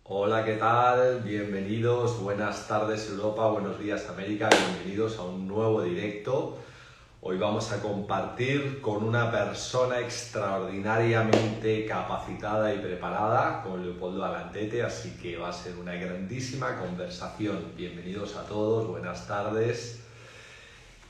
Hola, ¿qué tal? Bienvenidos, buenas tardes Europa, buenos días América, bienvenidos a un nuevo directo. Hoy vamos a compartir con una persona extraordinariamente capacitada y preparada, con Leopoldo Alantete, así que va a ser una grandísima conversación. Bienvenidos a todos, buenas tardes.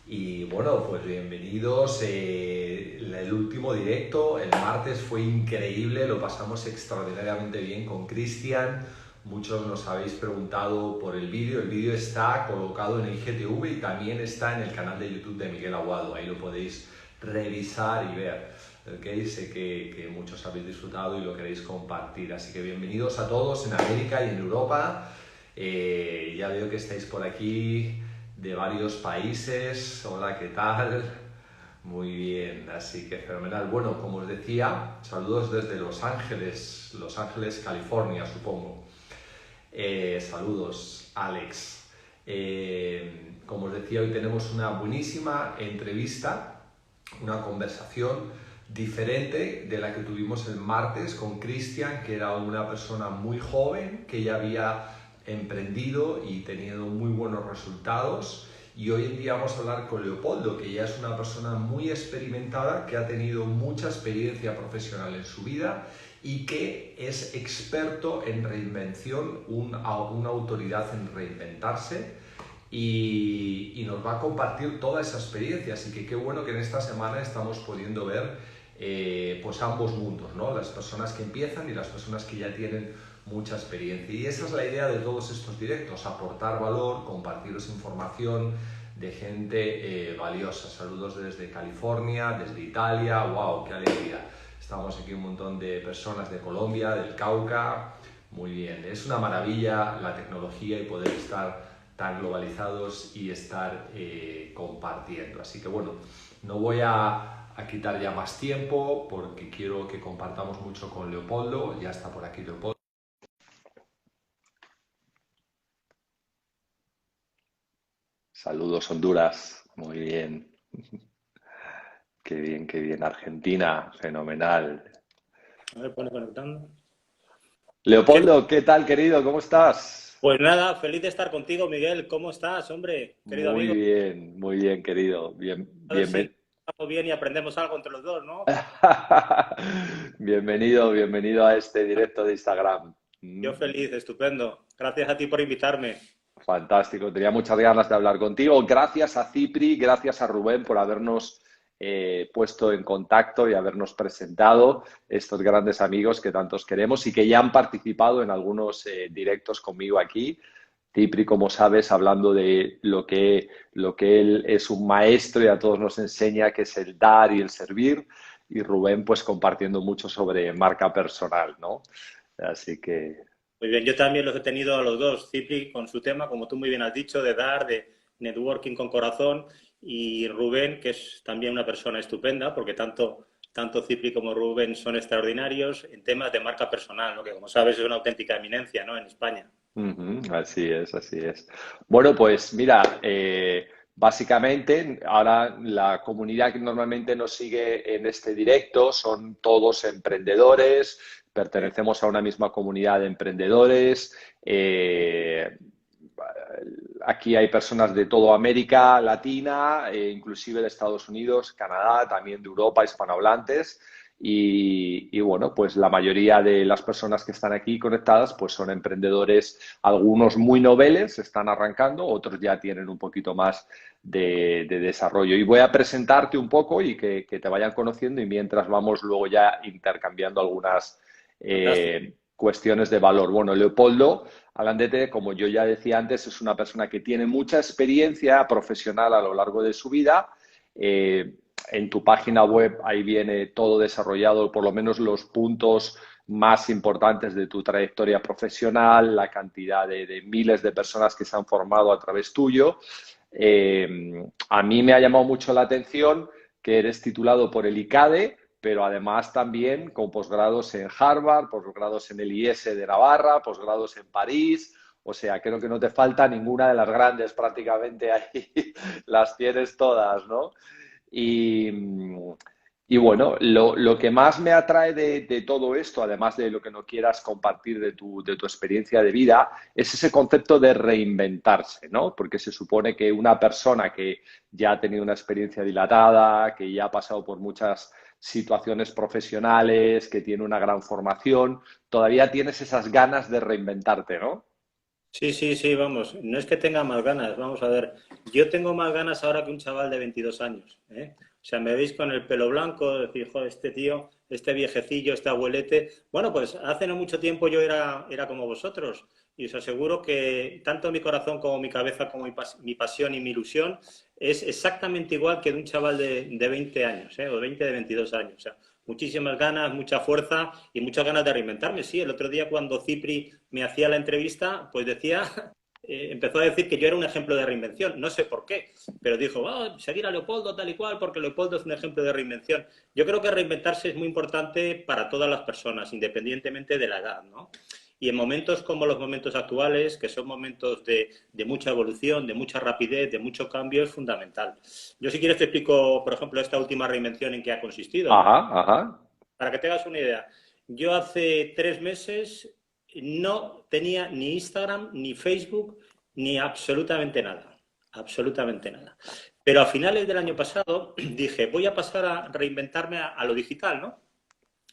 Y bueno, pues bienvenidos. El último directo, el martes, fue increíble, lo pasamos extraordinariamente bien con Cristian. Muchos nos habéis preguntado por el vídeo está colocado en el IGTV y también está en el canal de YouTube de Miguel Aguado, ahí lo podéis revisar y ver. ¿Okay? Sé que muchos habéis disfrutado y lo queréis compartir, así que bienvenidos a todos en América y en Europa. Ya veo que estáis por aquí de varios países. Hola, ¿qué tal? Muy bien, así que fenomenal. Bueno, como os decía, saludos desde Los Ángeles, California, supongo. Saludos, Alex. Como os decía, hoy tenemos una buenísima entrevista, una conversación diferente de la que tuvimos el martes con Cristian, que era una persona muy joven, que ya había emprendido y tenido muy buenos resultados. Y hoy en día vamos a hablar con Leopoldo, que ya es una persona muy experimentada, que ha tenido mucha experiencia profesional en su vida y que es experto en reinvención, una autoridad en reinventarse y nos va a compartir toda esa experiencia. Así que qué bueno que en esta semana estamos pudiendo ver pues ambos mundos, ¿no? Las personas que empiezan y las personas que ya tienen mucha experiencia. Y esa es la idea de todos estos directos, aportar valor, compartiros información de gente valiosa. Saludos desde California, desde Italia, wow, qué alegría. Estamos aquí un montón de personas de Colombia, del Cauca. Muy bien, es una maravilla la tecnología y poder estar tan globalizados y estar compartiendo. Así que bueno, no voy a quitar ya más tiempo porque quiero que compartamos mucho con Leopoldo. Ya está por aquí Leopoldo. Saludos, Honduras. Muy bien. Qué bien, qué bien. Argentina, fenomenal. A ver, pone conectando. ¿Qué tal? Leopoldo, ¿qué tal, querido? ¿Cómo estás? Pues nada, feliz de estar contigo, Miguel. ¿Cómo estás, hombre? Querido amigo, Muy bien, querido. a ver si Bien. estamos bien y aprendemos algo entre los dos, ¿no? Bienvenido a este directo de Instagram. Yo feliz, estupendo. Gracias a ti por invitarme. Fantástico, tenía muchas ganas de hablar contigo. Gracias a Cipri, gracias a Rubén por habernos puesto en contacto y habernos presentado estos grandes amigos que tantos queremos y que ya han participado en algunos directos conmigo aquí. Cipri, como sabes, hablando de lo que él es un maestro y a todos nos enseña, que es el dar y el servir. Y Rubén, pues compartiendo mucho sobre marca personal, ¿no? Así que Muy bien, yo también los he tenido a los dos, Cipri con su tema, como tú muy bien has dicho, de dar, de networking con corazón, y Rubén, que es también una persona estupenda, porque tanto Cipri como Rubén son extraordinarios en temas de marca personal, ¿no? Que como sabes es una auténtica eminencia, ¿no? En España. ujú, así es, así es. Bueno, pues mira, básicamente ahora la comunidad que normalmente nos sigue en este directo son todos emprendedores, ¿Eh? pertenecemos a una misma comunidad de emprendedores. Aquí hay personas de toda América Latina, inclusive de Estados Unidos, Canadá, también de Europa, hispanohablantes. Y bueno, pues la mayoría de las personas que están aquí conectadas pues son emprendedores, algunos muy noveles, están arrancando, otros ya tienen un poquito más de desarrollo. Y voy a presentarte un poco y que te vayan conociendo y mientras vamos luego ya intercambiando algunas Fantástico. cuestiones de valor. Bueno, Leopoldo Alandete, como yo ya decía antes, es una persona que tiene mucha experiencia profesional a lo largo de su vida. En tu página web ahí viene todo desarrollado, por lo menos los puntos más importantes de tu trayectoria profesional, la cantidad de miles de personas que se han formado a través tuyo. A mí me ha llamado mucho la atención que eres titulado por el ICADE, pero además también con posgrados en Harvard, posgrados en el IES de Navarra, posgrados en París. O sea, creo que no te falta ninguna de las grandes, prácticamente ahí las tienes todas, ¿no? Y, Y bueno, lo que más me atrae de todo esto, además de lo que no quieras compartir de tu experiencia de vida, es ese concepto de reinventarse, ¿no? Porque se supone que una persona que ya ha tenido una experiencia dilatada, que ya ha pasado por muchas situaciones profesionales, que tiene una gran formación, todavía tienes esas ganas de reinventarte, ¿no? Sí, sí, sí, vamos, no es que tenga más ganas, vamos a ver, yo tengo más ganas ahora que un chaval de 22 años, ¿eh? O sea, me veis con el pelo blanco, decir, joder, este tío, este viejecillo, este abuelete. Bueno, pues hace no mucho tiempo yo era como vosotros y os aseguro que tanto mi corazón como mi cabeza, como mi pasión y mi ilusión es exactamente igual que de un chaval de 20 años, ¿eh? O 20 de 22 años. O sea, muchísimas ganas, mucha fuerza y muchas ganas de reinventarme. Sí, el otro día cuando Cipri me hacía la entrevista, pues decía, empezó a decir que yo era un ejemplo de reinvención. No sé por qué, pero dijo, oh, seguir a Leopoldo tal y cual, porque Leopoldo es un ejemplo de reinvención. Yo creo que reinventarse es muy importante para todas las personas, independientemente de la edad, ¿no? Y en momentos como los momentos actuales, que son momentos de mucha evolución, de mucha rapidez, de mucho cambio, es fundamental. Yo si quieres te explico, por ejemplo, esta última reinvención en qué ha consistido, ¿no? Ajá, ajá. Para que te hagas una idea, yo hace 3 meses no tenía ni Instagram, ni Facebook, ni absolutamente nada. Absolutamente nada. Pero a finales del año pasado dije, voy a pasar a reinventarme a lo digital, ¿no?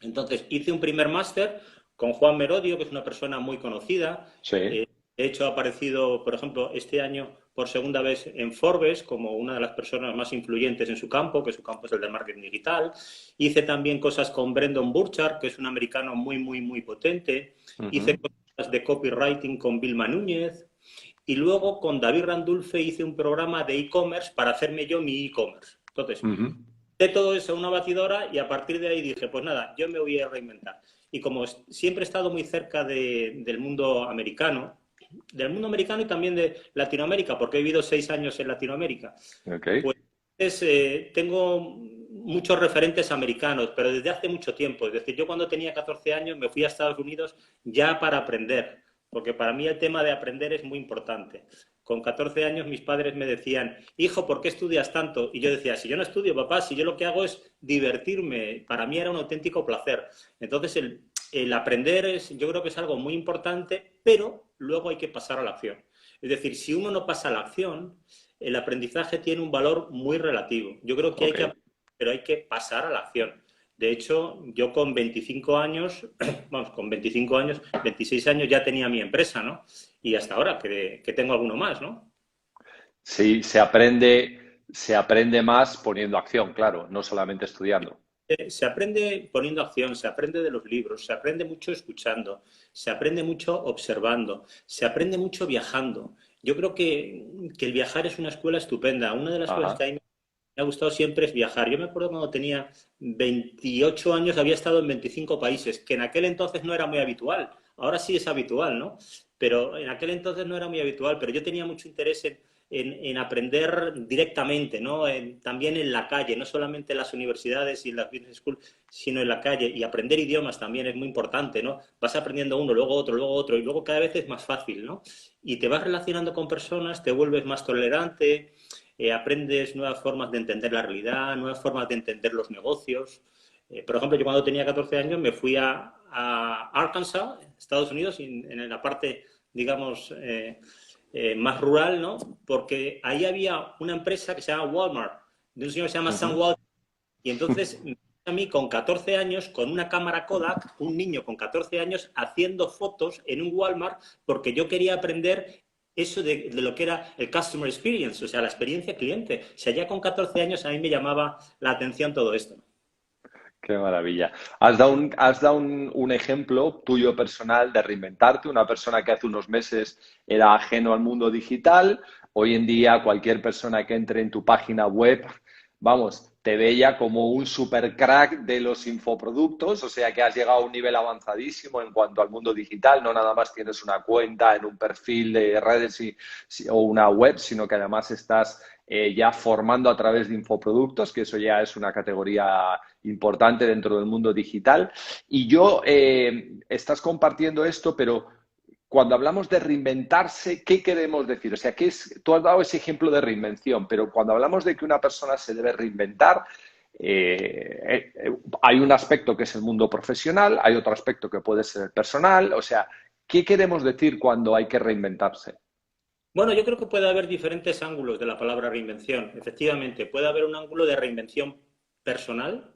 Entonces hice un primer máster con Juan Merodio, que es una persona muy conocida. Sí. De hecho, ha aparecido, por ejemplo, este año por segunda vez en Forbes como una de las personas más influyentes en su campo, que su campo es el del marketing digital. Hice también cosas con Brendan Burchard, que es un americano muy, muy, muy potente. Hice Ujú, cosas de copywriting con Vilma Núñez. Y luego con David Randulfe hice un programa de e-commerce para hacerme yo mi e-commerce. Entonces, ujú. de todo eso a una batidora y a partir de ahí dije, pues nada, yo me voy a reinventar. Y como siempre he estado muy cerca del mundo americano y también de Latinoamérica, porque he vivido 6 años en Latinoamérica, Ok. pues tengo muchos referentes americanos, pero desde hace mucho tiempo. Es decir, yo cuando tenía 14 años me fui a Estados Unidos ya para aprender, porque para mí el tema de aprender es muy importante. Con 14 años mis padres me decían, hijo, ¿por qué estudias tanto? Y yo decía, si yo no estudio, papá, si yo lo que hago es divertirme, para mí era un auténtico placer. Entonces el aprender yo creo que es algo muy importante, pero luego hay que pasar a la acción. Es decir, si uno no pasa a la acción, el aprendizaje tiene un valor muy relativo. Yo creo que hay Ok. que, pero hay que pasar a la acción. De hecho, yo con 25 años, vamos, con 25 años, 26 años ya tenía mi empresa, ¿no? Y hasta ahora que tengo alguno más, ¿no? Sí, se aprende más poniendo acción, claro, no solamente estudiando. Se aprende poniendo acción, se aprende de los libros, se aprende mucho escuchando, se aprende mucho observando, se aprende mucho viajando. Yo creo que el viajar es una escuela estupenda. Una de las cosas que Ajá. a mí me ha gustado siempre es viajar. Yo me acuerdo cuando tenía 28 años, había estado en 25 países, que en aquel entonces no era muy habitual. Ahora sí es habitual, ¿no? Pero en aquel entonces no era muy habitual. Pero yo tenía mucho interés en aprender directamente, ¿no? También en la calle, no solamente en las universidades y en las business schools, sino en la calle. Y aprender idiomas también es muy importante, ¿no? Vas aprendiendo uno, luego otro, y luego cada vez es más fácil, ¿no? Y te vas relacionando con personas, te vuelves más tolerante, aprendes nuevas formas de entender la realidad, nuevas formas de entender los negocios. Por ejemplo, yo cuando tenía 14 años me fui a Arkansas, Estados Unidos, en la parte, digamos, más rural, ¿no? Porque ahí había una empresa que se llama Walmart, de un señor que se llama Sam Ujú. Walton, y entonces a mí con 14 años, con una cámara Kodak, un niño con 14 años haciendo fotos en un Walmart porque yo quería aprender eso de lo que era el customer experience, o sea, la experiencia cliente. O sea, ya con 14 años a mí me llamaba la atención todo esto. Qué maravilla. Has dado un ejemplo tuyo personal de reinventarte, una persona que hace unos meses era ajeno al mundo digital. Hoy en día cualquier persona que entre en tu página web, vamos, te ve ya como un super crack de los infoproductos, o sea que has llegado a un nivel avanzadísimo en cuanto al mundo digital. No nada más tienes una cuenta en un perfil de redes o una web, sino que además estás ya formando a través de infoproductos, que eso ya es una categoría importante dentro del mundo digital. Y estás compartiendo esto, pero cuando hablamos de reinventarse, ¿qué queremos decir? O sea, tú has dado ese ejemplo de reinvención, pero cuando hablamos de que una persona se debe reinventar, Hay un aspecto que es el mundo profesional, hay otro aspecto que puede ser el personal. O sea, ¿qué queremos decir cuando hay que reinventarse? Bueno, yo creo que puede haber diferentes ángulos de la palabra reinvención. Efectivamente, puede haber un ángulo de reinvención personal,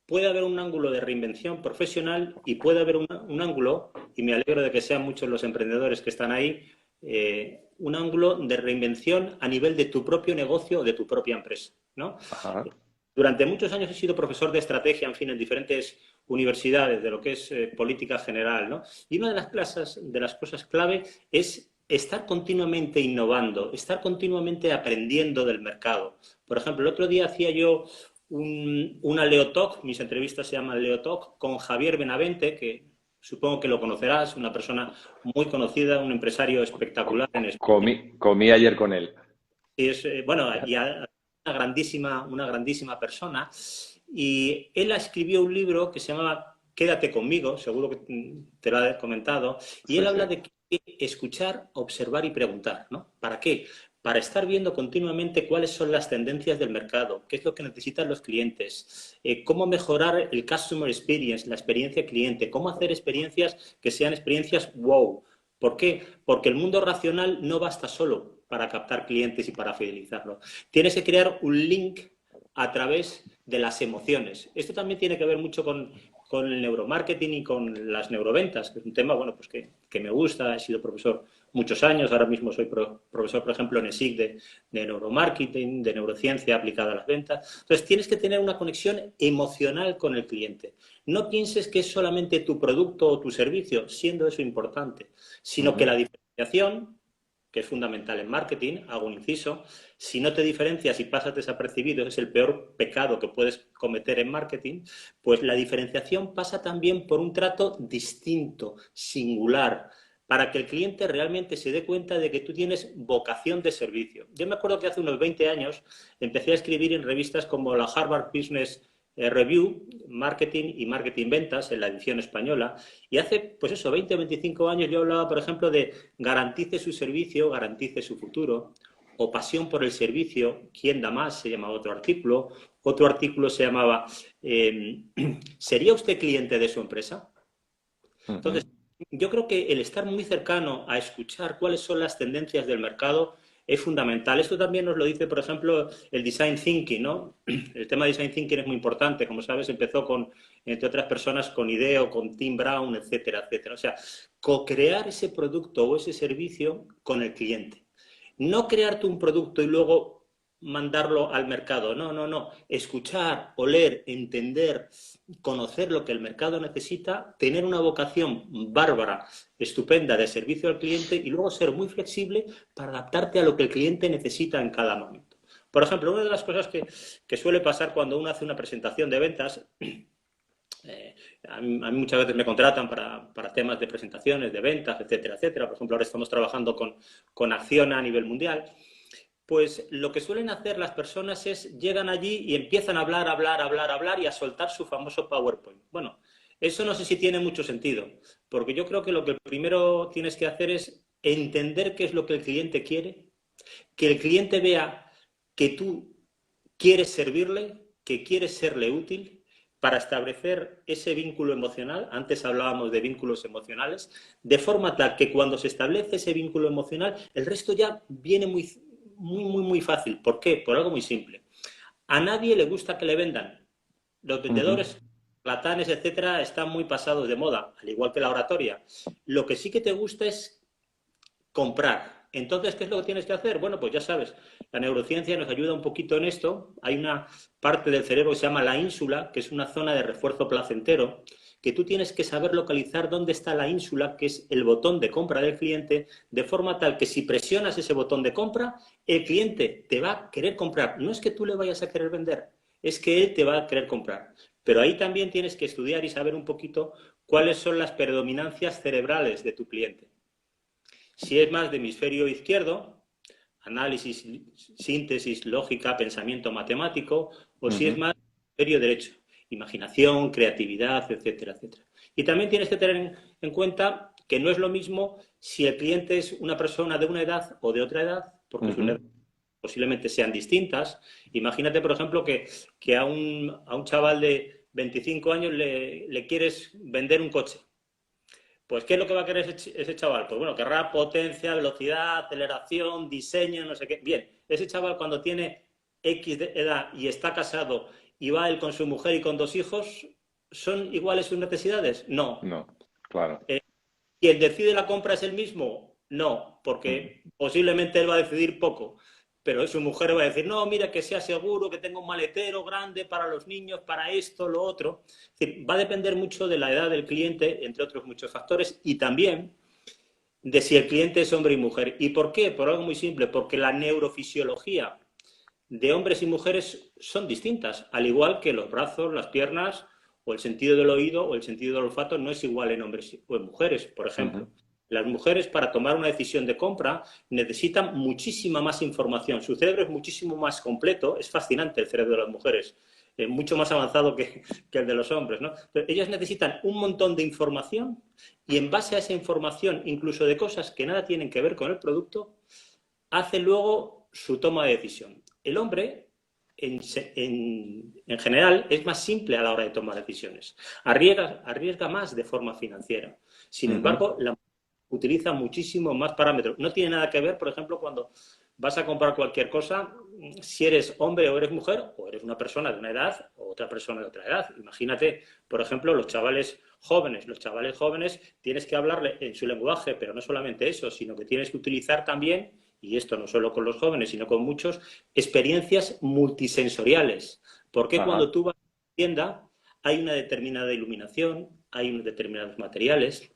puede haber un ángulo de reinvención profesional y puede haber un ángulo, y me alegro de que sean muchos los emprendedores que están ahí, un ángulo de reinvención a nivel de tu propio negocio o de tu propia empresa, ¿no? Ajá. Durante muchos años he sido profesor de estrategia, en fin, en diferentes universidades de lo que es política general, ¿no? Y una de las cosas clave es estar continuamente innovando, estar continuamente aprendiendo del mercado. Por ejemplo, el otro día hacía yo una Leo Talk, mis entrevistas se llaman Leo Talk, con Javier Benavente, que supongo que lo conocerás, una persona muy conocida, un empresario espectacular en España. Comí ayer con él. Y es, bueno, y una grandísima persona. Y él escribió un libro que se llamaba Quédate conmigo, seguro que te lo he comentado, y Sí, él sí. habla de que escuchar, observar y preguntar, ¿no? ¿Para qué? Para estar viendo continuamente cuáles son las tendencias del mercado, qué es lo que necesitan los clientes, cómo mejorar el customer experience, la experiencia cliente, cómo hacer experiencias que sean experiencias wow. ¿Por qué? Porque el mundo racional no basta solo para captar clientes y para fidelizarlos. Tienes que crear un link a través de las emociones. Esto también tiene que ver mucho con el neuromarketing y con las neuroventas, que es un tema bueno, pues que me gusta. He sido profesor muchos años, ahora mismo soy profesor, por ejemplo, en ESIC de neuromarketing, de neurociencia aplicada a las ventas. Entonces, tienes que tener una conexión emocional con el cliente. No pienses que es solamente tu producto o tu servicio, siendo eso importante, sino que la diferenciación, que es fundamental en marketing, hago un inciso, si no te diferencias y pasas desapercibido, es el peor pecado que puedes cometer en marketing, pues la diferenciación pasa también por un trato distinto, singular, para que el cliente realmente se dé cuenta de que tú tienes vocación de servicio. Yo me acuerdo que hace unos 20 años empecé a escribir en revistas como la Harvard Business Review, Marketing y Marketing Ventas, en la edición española, y hace, pues eso, 20 o 25 años yo hablaba, por ejemplo, de garantice su servicio, garantice su futuro, o pasión por el servicio, ¿quién da más? Se llamaba otro artículo se llamaba ¿sería usted cliente de su empresa? Entonces, yo creo que el estar muy cercano a escuchar cuáles son las tendencias del mercado es fundamental. Esto también nos lo dice, por ejemplo, el design thinking, ¿no? El tema de design thinking es muy importante. Como sabes, empezó con, entre otras personas, con IDEO, con Tim Brown, etcétera, etcétera. O sea, co-crear ese producto o ese servicio con el cliente. No crearte un producto y luego mandarlo al mercado. No, no, no. Escuchar, oler, entender, conocer lo que el mercado necesita, tener una vocación bárbara, estupenda de servicio al cliente y luego ser muy flexible para adaptarte a lo que el cliente necesita en cada momento. Por ejemplo, una de las cosas que suele pasar cuando uno hace una presentación de ventas, a mí muchas veces me contratan para temas de presentaciones, de ventas, etcétera, etcétera. Por ejemplo, ahora estamos trabajando con Acciona a nivel mundial. Pues lo que suelen hacer las personas es llegan allí y empiezan a hablar y a soltar su famoso PowerPoint. Bueno, eso no sé si tiene mucho sentido, porque yo creo que lo que primero tienes que hacer es entender qué es lo que el cliente quiere, que el cliente vea que tú quieres servirle, que quieres serle útil para establecer ese vínculo emocional. Antes hablábamos de vínculos emocionales, de forma tal que cuando se establece ese vínculo emocional, el resto ya viene muy fácil. ¿Por qué? Por algo muy simple. A nadie le gusta que le vendan. Los vendedores, platanes, etcétera, están muy pasados de moda, al igual que la oratoria. Lo que sí que te gusta es comprar. Entonces, ¿qué es lo que tienes que hacer? Bueno, pues ya sabes, la neurociencia nos ayuda un poquito en esto. Hay una parte del cerebro que se llama la ínsula, que es una zona de refuerzo placentero, que tú tienes que saber localizar dónde está la ínsula, que es el botón de compra del cliente, de forma tal que si presionas ese botón de compra, el cliente te va a querer comprar. No es que tú le vayas a querer vender, es que él te va a querer comprar. Pero ahí también tienes que estudiar y saber un poquito cuáles son las predominancias cerebrales de tu cliente. Si es más de hemisferio izquierdo, análisis, síntesis, lógica, pensamiento matemático, o si es más de hemisferio derecho, imaginación, creatividad, etcétera, etcétera. Y también tienes que tener en cuenta que no es lo mismo si el cliente es una persona de una edad o de otra edad, porque es una edad posiblemente sean distintas. Imagínate, por ejemplo, que a un chaval de 25 años le quieres vender un coche. Pues, ¿qué es lo que va a querer ese chaval? Pues bueno, querrá potencia, velocidad, aceleración, diseño, no sé qué. Bien, ese chaval cuando tiene X de edad y está casado y va él con su mujer y con 2 hijos, ¿son iguales sus necesidades? No. No, claro. ¿Quien decide la compra es el mismo? No, porque posiblemente él va a decidir poco, pero su mujer va a decir, no, mira, que sea seguro, que tenga un maletero grande para los niños, para esto, lo otro. Es decir, va a depender mucho de la edad del cliente, entre otros muchos factores, y también de si el cliente es hombre y mujer. ¿Y por qué? Por algo muy simple, porque la neurofisiología de hombres y mujeres son distintas, al igual que los brazos, las piernas, o el sentido del oído o el sentido del olfato no es igual en hombres o en mujeres, por ejemplo. Las mujeres, para tomar una decisión de compra, necesitan muchísima más información. Su cerebro es muchísimo más completo. Es fascinante el cerebro de las mujeres. Es mucho más avanzado que el de los hombres, ¿no? Pero ellas necesitan un montón de información y en base a esa información, incluso de cosas que nada tienen que ver con el producto, hacen luego su toma de decisión. El hombre, en general, es más simple a la hora de tomar decisiones. Arriesga más de forma financiera. Sin embargo, la utiliza muchísimo más parámetros. No tiene nada que ver, por ejemplo, cuando vas a comprar cualquier cosa, si eres hombre o eres mujer, o eres una persona de una edad o otra persona de otra edad. Imagínate, por ejemplo, los chavales jóvenes. Los chavales jóvenes tienes que hablarle en su lenguaje, pero no solamente eso, sino que tienes que utilizar también, y esto no solo con los jóvenes, sino con muchos, experiencias multisensoriales. Porque cuando tú vas a una tienda hay una determinada iluminación, hay unos determinados materiales,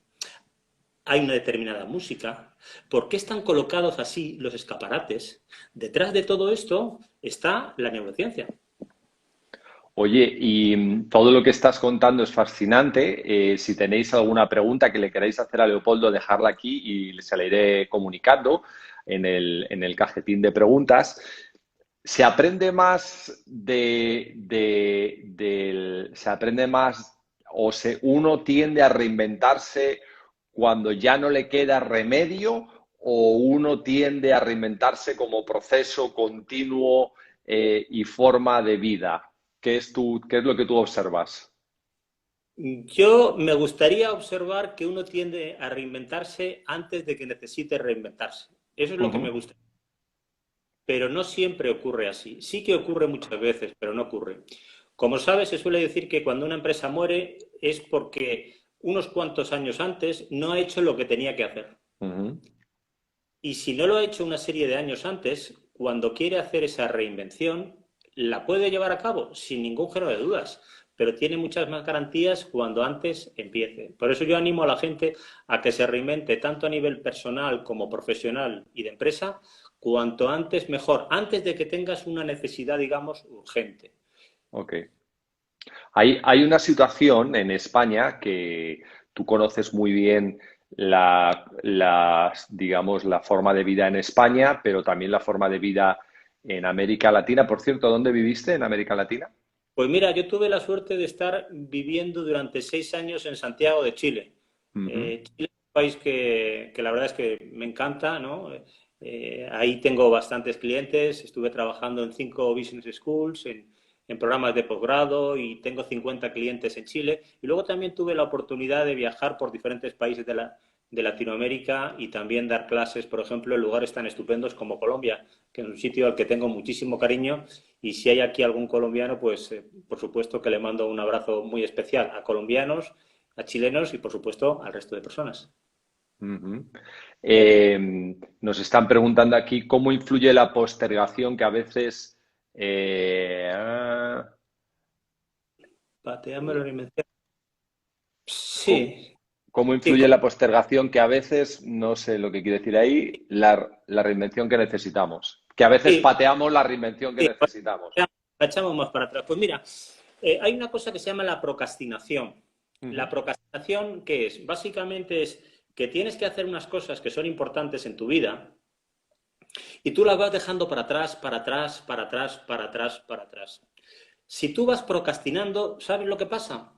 hay una determinada música. ¿Por qué están colocados así los escaparates? Detrás de todo esto está la neurociencia. Oye, y todo lo que estás contando es fascinante. Si tenéis alguna pregunta que le queráis hacer a Leopoldo, dejadla aquí y se la iré comunicando en el cajetín de preguntas. ¿Se aprende más se aprende más o uno tiende a reinventarse cuando ya no le queda remedio o uno tiende a reinventarse como proceso continuo y forma de vida? ¿Qué es lo que tú observas? Yo me gustaría observar que uno tiende a reinventarse antes de que necesite reinventarse. Eso es lo que me gusta. Pero no siempre ocurre así. Sí que ocurre muchas veces, pero no ocurre. Como sabes, se suele decir que cuando una empresa muere es porque unos cuantos años antes no ha hecho lo que tenía que hacer. Y si no lo ha hecho una serie de años antes, cuando quiere hacer esa reinvención, la puede llevar a cabo sin ningún género de dudas, pero tiene muchas más garantías cuando antes empiece. Por eso yo animo a la gente a que se reinvente tanto a nivel personal como profesional y de empresa, cuanto antes mejor, antes de que tengas una necesidad, digamos, urgente. Ok. Hay una situación en España que tú conoces muy bien digamos, la forma de vida en España, pero también la forma de vida en América Latina. Por cierto, ¿dónde viviste en América Latina? Pues mira, yo tuve la suerte de estar viviendo durante 6 años en Santiago de Chile. Chile es un país que la verdad es que me encanta, ¿no? Ahí tengo bastantes clientes, estuve trabajando en 5 business schools, en programas de posgrado y tengo 50 clientes en Chile. Y luego también tuve la oportunidad de viajar por diferentes países de Latinoamérica y también dar clases, por ejemplo, en lugares tan estupendos como Colombia, que es un sitio al que tengo muchísimo cariño. Y si hay aquí algún colombiano, pues por supuesto que le mando un abrazo muy especial a colombianos, a chilenos y por supuesto al resto de personas. Nos están preguntando aquí cómo influye la postergación que a veces... Pateame la reinvención. Sí. ¿Cómo influye la postergación que a veces, no sé lo que quiere decir ahí, la reinvención que necesitamos? Que a veces pateamos la reinvención que necesitamos. La echamos más para atrás. Pues mira, hay una cosa que se llama la procrastinación. La procrastinación, ¿qué es? Básicamente es que tienes que hacer unas cosas que son importantes en tu vida y tú las vas dejando para atrás, para atrás, para atrás, para atrás, para atrás. Si tú vas procrastinando, ¿sabes lo que pasa?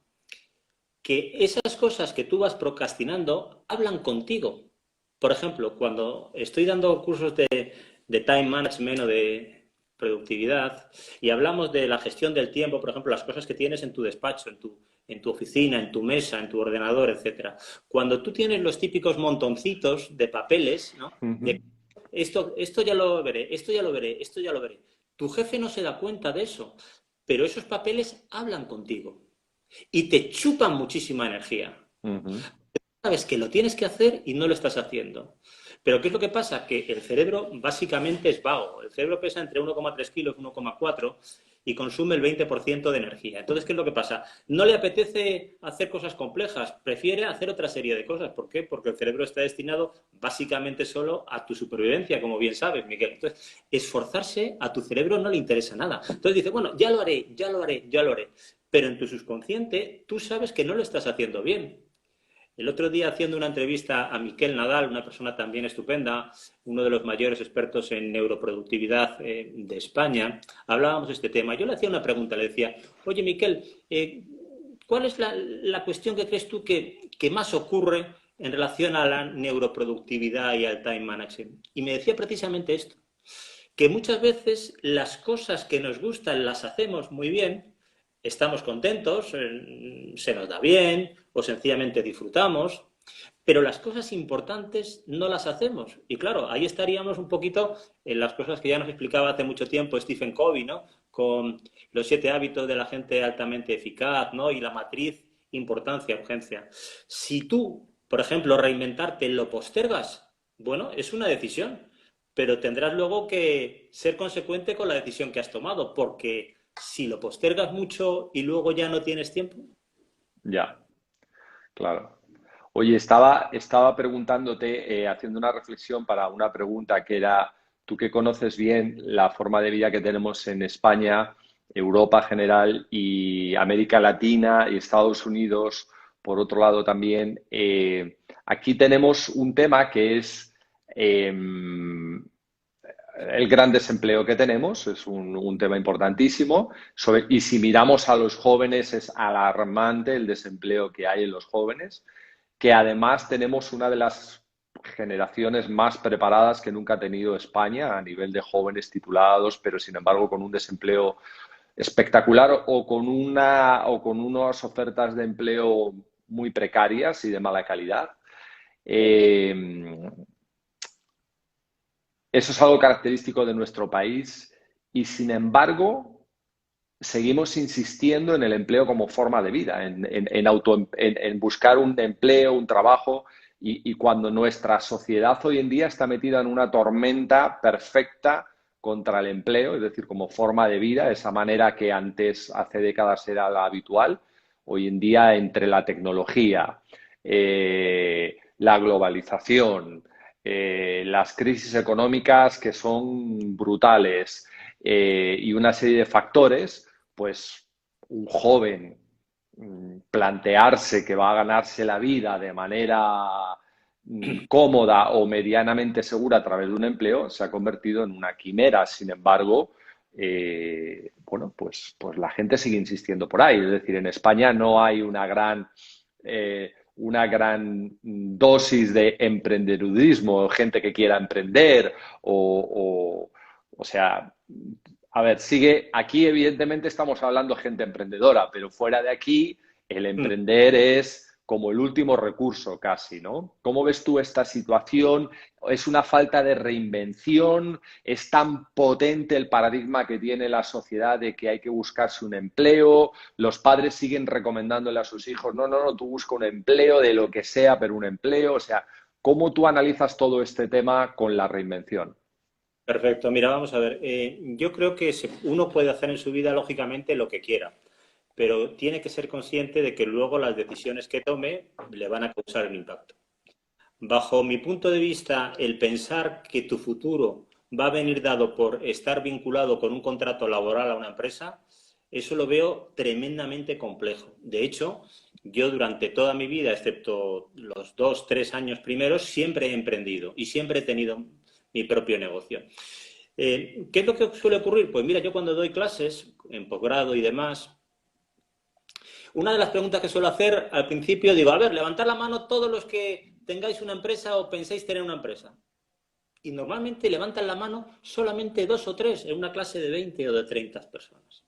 Que esas cosas que tú vas procrastinando hablan contigo. Por ejemplo, cuando estoy dando cursos de de time management o de productividad y hablamos de la gestión del tiempo, por ejemplo, las cosas que tienes en tu despacho, en tu oficina, en tu mesa, en tu ordenador, etcétera. Cuando tú tienes los típicos montoncitos de papeles, ¿no? De esto ya lo veré, esto ya lo veré, esto ya lo veré. Tu jefe no se da cuenta de eso, pero esos papeles hablan contigo y te chupan muchísima energía. Sabes que lo tienes que hacer y no lo estás haciendo. Pero ¿qué es lo que pasa? Que el cerebro básicamente es vago. El cerebro pesa entre 1,3 kilos y 1,4 y consume el 20% de energía. Entonces, ¿qué es lo que pasa? No le apetece hacer cosas complejas, prefiere hacer otra serie de cosas. ¿Por qué? Porque el cerebro está destinado básicamente solo a tu supervivencia, como bien sabes, Miguel. Entonces, esforzarse a tu cerebro no le interesa nada. Entonces dice, bueno, ya lo haré, ya lo haré, ya lo haré. Pero en tu subconsciente tú sabes que no lo estás haciendo bien. El otro día, haciendo una entrevista a Miquel Nadal, una persona también estupenda, uno de los mayores expertos en neuroproductividad de España, hablábamos de este tema. Yo le hacía una pregunta, le decía, oye, Miquel, ¿cuál es la cuestión que crees tú que más ocurre en relación a la neuroproductividad y al time management? Y me decía precisamente esto, que muchas veces las cosas que nos gustan las hacemos muy bien, estamos contentos, se nos da bien o sencillamente disfrutamos, pero las cosas importantes no las hacemos. Y claro, ahí estaríamos un poquito en las cosas que ya nos explicaba hace mucho tiempo Stephen Covey, ¿no? Con los 7 hábitos de la gente altamente eficaz, ¿no? Y la matriz importancia-urgencia. Si tú, por ejemplo, reinventarte lo postergas, bueno, es una decisión, pero tendrás luego que ser consecuente con la decisión que has tomado, porque si lo postergas mucho y luego ya no tienes tiempo. Ya, claro. Oye, estaba preguntándote, haciendo una reflexión para una pregunta que era, tú que conoces bien la forma de vida que tenemos en España, Europa en general y América Latina y Estados Unidos, por otro lado también, aquí tenemos un tema que es el gran desempleo que tenemos, es un tema importantísimo. Y si miramos a los jóvenes, es alarmante el desempleo que hay en los jóvenes, que además tenemos una de las generaciones más preparadas que nunca ha tenido España a nivel de jóvenes titulados, pero sin embargo con un desempleo espectacular o con unas ofertas de empleo muy precarias y de mala calidad. Eso es algo característico de nuestro país y, sin embargo, seguimos insistiendo en el empleo como forma de vida, en buscar un empleo, un trabajo, y cuando nuestra sociedad hoy en día está metida en una tormenta perfecta contra el empleo, es decir, como forma de vida, esa manera que antes, hace décadas, era la habitual, hoy en día entre la tecnología, la globalización, las crisis económicas que son brutales y una serie de factores, pues un joven plantearse que va a ganarse la vida de manera cómoda o medianamente segura a través de un empleo se ha convertido en una quimera. Sin embargo, bueno, pues la gente sigue insistiendo por ahí. Es decir, en España no hay una gran dosis de emprendedurismo, gente que quiera emprender o sea, a ver, aquí evidentemente estamos hablando de gente emprendedora, pero fuera de aquí el emprender es como el último recurso casi, ¿no? ¿Cómo ves tú esta situación? ¿Es una falta de reinvención? ¿Es tan potente el paradigma que tiene la sociedad de que hay que buscarse un empleo? ¿Los padres siguen recomendándole a sus hijos, no, tú busca un empleo de lo que sea, pero un empleo? O sea, ¿cómo tú analizas todo este tema con la reinvención? Perfecto. Mira, vamos a ver. Yo creo que uno puede hacer en su vida, lógicamente, lo que quiera, pero tiene que ser consciente de que luego las decisiones que tome le van a causar un impacto. Bajo mi punto de vista, el pensar que tu futuro va a venir dado por estar vinculado con un contrato laboral a una empresa, eso lo veo tremendamente complejo. De hecho, yo durante toda mi vida, excepto los 2, 3 años primeros, siempre he emprendido y siempre he tenido mi propio negocio. ¿Qué es lo que suele ocurrir? Pues mira, yo cuando doy clases en posgrado y demás, una de las preguntas que suelo hacer al principio, digo, a ver, levantad la mano todos los que tengáis una empresa o penséis tener una empresa. y normalmente levantan la mano solamente 2 o 3 en una clase de 20 o de 30 personas.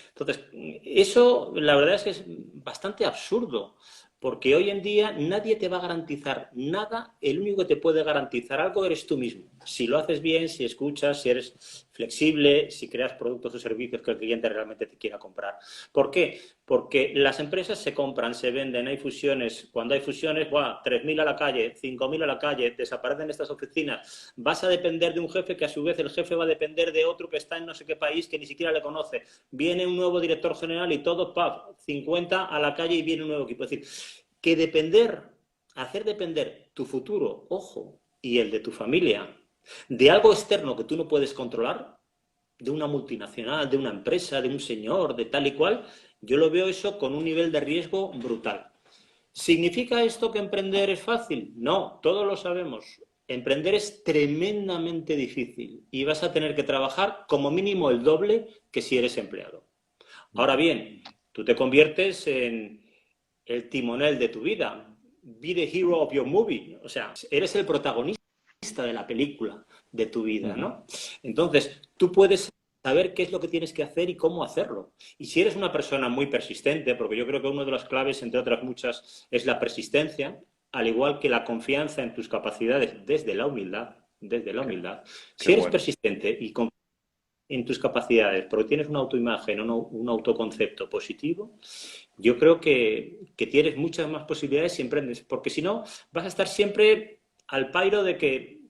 Entonces, eso la verdad es que es bastante absurdo, porque hoy en día nadie te va a garantizar nada, el único que te puede garantizar algo eres tú mismo. Si lo haces bien, si escuchas, si eres flexible, si creas productos o servicios que el cliente realmente te quiera comprar. ¿Por qué? Porque las empresas se compran, se venden, hay fusiones. Cuando hay fusiones, 3.000 a la calle, 5.000 a la calle, desaparecen estas oficinas. Vas a depender de un jefe que a su vez el jefe va a depender de otro que está en no sé qué país que ni siquiera le conoce. Viene un nuevo director general y todo, 50 a la calle y viene un nuevo equipo. Es decir, que hacer depender tu futuro, ojo, y el de tu familia, de algo externo que tú no puedes controlar, de una multinacional, de una empresa, de un señor, de tal y cual, yo lo veo eso con un nivel de riesgo brutal. ¿Significa esto que emprender es fácil? No, todos lo sabemos. Emprender es tremendamente difícil y vas a tener que trabajar como mínimo el doble que si eres empleado. Ahora bien, tú te conviertes en el timonel de tu vida. Be the hero of your movie. O sea, eres el protagonista de la película de tu vida, ¿no? Entonces, tú puedes saber qué es lo que tienes que hacer y cómo hacerlo. Y si eres una persona muy persistente, porque yo creo que una de las claves, entre otras muchas, es la persistencia, al igual que la confianza en tus capacidades desde la humildad, si eres persistente y en tus capacidades, porque tienes una autoimagen, un autoconcepto positivo, yo creo que tienes muchas más posibilidades si emprendes, porque si no, vas a estar siempre al pairo de que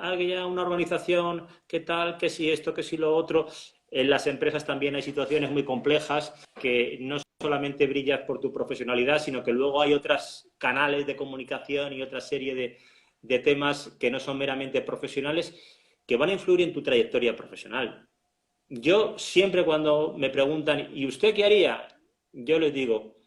haya una organización, qué tal, que si esto, que si lo otro. En las empresas también hay situaciones muy complejas que no solamente brillas por tu profesionalidad, sino que luego hay otros canales de comunicación y otra serie de temas que no son meramente profesionales que van a influir en tu trayectoria profesional. Yo siempre cuando me preguntan, ¿y usted qué haría? Yo les digo,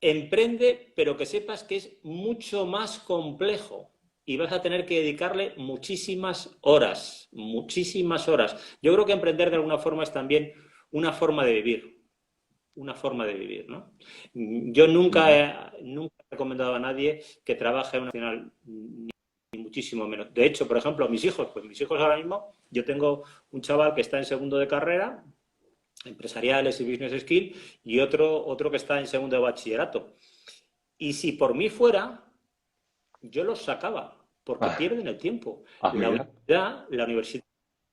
emprende, pero que sepas que es mucho más complejo y vas a tener que dedicarle muchísimas horas, muchísimas horas. Yo creo que emprender de alguna forma es también una forma de vivir, ¿no? Yo nunca he recomendado a nadie que trabaje en una nacional, ni muchísimo menos. De hecho, por ejemplo, mis hijos ahora mismo, yo tengo un chaval que está en segundo de carrera, empresariales y business skill, y otro que está en segundo de bachillerato. Y si por mí fuera, yo los sacaba, porque pierden el tiempo. La universidad,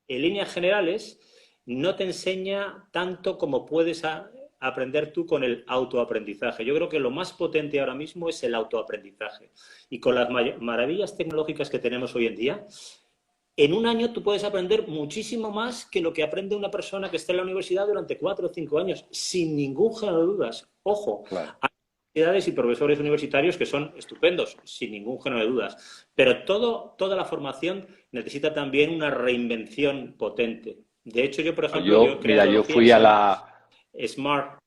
en líneas generales, no te enseña tanto como puedes aprender tú con el autoaprendizaje. Yo creo que lo más potente ahora mismo es el autoaprendizaje. Y con las maravillas tecnológicas que tenemos hoy en día, en un año tú puedes aprender muchísimo más que lo que aprende una persona que está en la universidad durante 4 o 5 años, sin ningún género de dudas. Ojo, hay universidades y profesores universitarios que son estupendos, sin ningún género de dudas. Pero toda la formación necesita también una reinvención potente. De hecho, yo, por ejemplo, yo fui a la... Smart...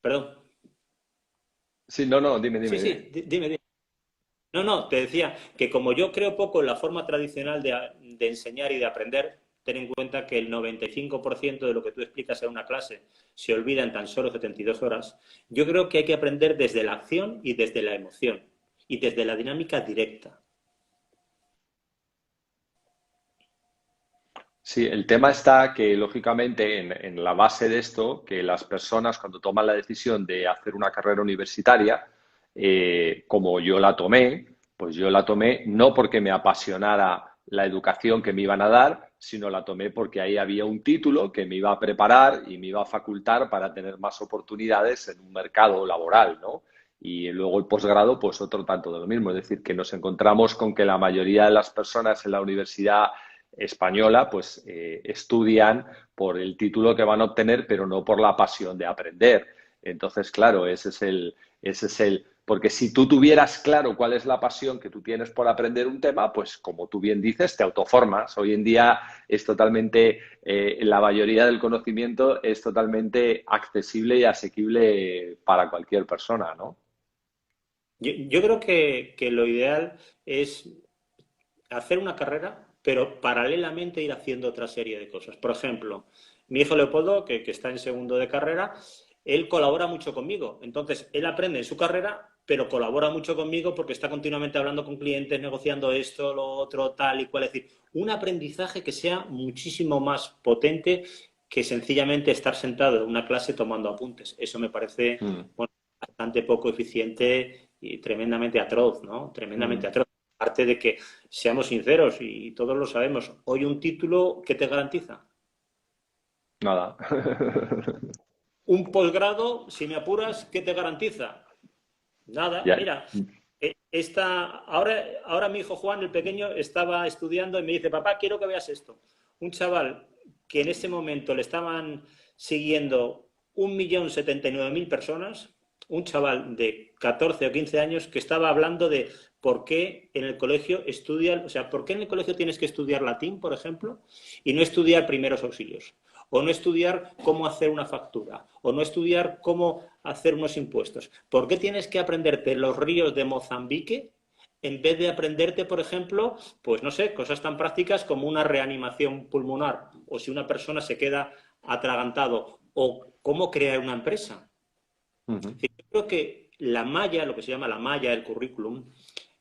Perdón. Sí, no, dime. Sí, dime. No, te decía que como yo creo poco en la forma tradicional de enseñar y de aprender, ten en cuenta que el 95% de lo que tú explicas en una clase se olvida en tan solo 72 horas. Yo creo que hay que aprender desde la acción y desde la emoción y desde la dinámica directa. Sí, el tema está que, lógicamente, en la base de esto, que las personas cuando toman la decisión de hacer una carrera universitaria, como yo la tomé, pues yo la tomé no porque me apasionara la educación que me iban a dar, sino la tomé porque ahí había un título que me iba a preparar y me iba a facultar para tener más oportunidades en un mercado laboral, ¿no? Y luego el posgrado, pues otro tanto de lo mismo. Es decir, que nos encontramos con que la mayoría de las personas en la universidad española, pues estudian por el título que van a obtener, pero no por la pasión de aprender. Entonces, claro, ese es el, porque si tú tuvieras claro cuál es la pasión que tú tienes por aprender un tema, pues como tú bien dices, te autoformas. Hoy en día es totalmente, la mayoría del conocimiento es totalmente accesible y asequible para cualquier persona, ¿no? Yo creo que lo ideal es hacer una carrera, pero paralelamente ir haciendo otra serie de cosas. Por ejemplo, mi hijo Leopoldo, que está en segundo de carrera, él colabora mucho conmigo. Entonces, él aprende en su carrera, pero colabora mucho conmigo porque está continuamente hablando con clientes, negociando esto, lo otro, tal y cual. Es decir, un aprendizaje que sea muchísimo más potente que sencillamente estar sentado en una clase tomando apuntes. Eso me parece, bueno, bastante poco eficiente y tremendamente atroz, ¿no? Tremendamente atroz. Aparte de que, seamos sinceros, y todos lo sabemos, hoy un título, ¿qué te garantiza? Nada. Un posgrado, si me apuras, ¿qué te garantiza? Nada, Ya. mira, ahora mi hijo Juan, el pequeño, estaba estudiando y me dice, papá, quiero que veas esto. Un chaval que en ese momento le estaban siguiendo 1.079.000 personas, un chaval de 14 o 15 años que estaba hablando de por qué en el colegio por qué en el colegio tienes que estudiar latín, por ejemplo, y no estudiar primeros auxilios, o no estudiar cómo hacer una factura, o no estudiar cómo hacer unos impuestos. ¿Por qué tienes que aprenderte los ríos de Mozambique en vez de aprenderte, por ejemplo, pues no sé, cosas tan prácticas como una reanimación pulmonar, o si una persona se queda atragantado, o cómo crear una empresa? Yo creo que la malla, lo que se llama la malla del currículum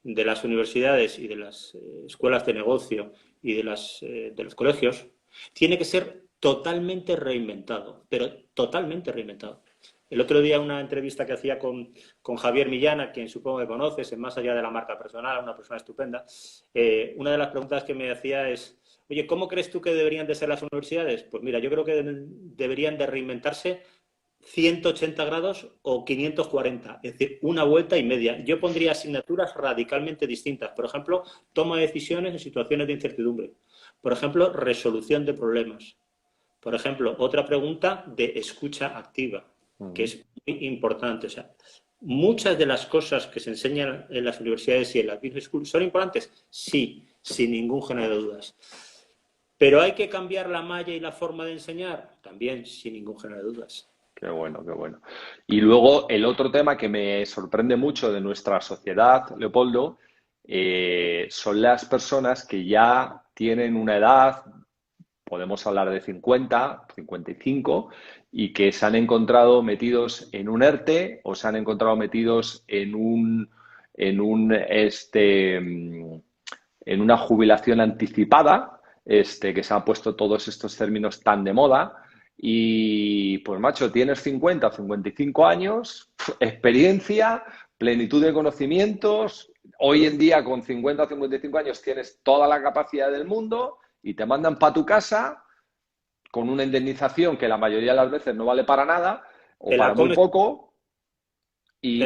de las universidades y de las escuelas de negocio y de los colegios, tiene que ser totalmente reinventado, pero totalmente reinventado. El otro día una entrevista que hacía con Javier Millán, a quien supongo que conoces, en Más allá de la marca personal, una persona estupenda, una de las preguntas que me hacía es, oye, ¿cómo crees tú que deberían de ser las universidades? Pues mira, yo creo que deberían de reinventarse 180 grados o 540, es decir, una vuelta y media. Yo pondría asignaturas radicalmente distintas. Por ejemplo, toma de decisiones en situaciones de incertidumbre. Por ejemplo, resolución de problemas. Por ejemplo, otra pregunta de escucha activa, que es muy importante. O sea, muchas de las cosas que se enseñan en las universidades y en las business schools son importantes, sí, sin ningún género de dudas. Pero hay que cambiar la malla y la forma de enseñar, también sin ningún género de dudas. Qué bueno, qué bueno. Y luego el otro tema que me sorprende mucho de nuestra sociedad, Leopoldo, son las personas que ya tienen una edad, podemos hablar de 50, 55, y que se han encontrado metidos en un ERTE o se han encontrado metidos en una jubilación anticipada, que se han puesto todos estos términos tan de moda. Y pues macho, tienes 50 o 55 años, experiencia, plenitud de conocimientos. Hoy en día con 50 o 55 años tienes toda la capacidad del mundo y te mandan para tu casa con una indemnización que la mayoría de las veces no vale para nada o para muy poco. Y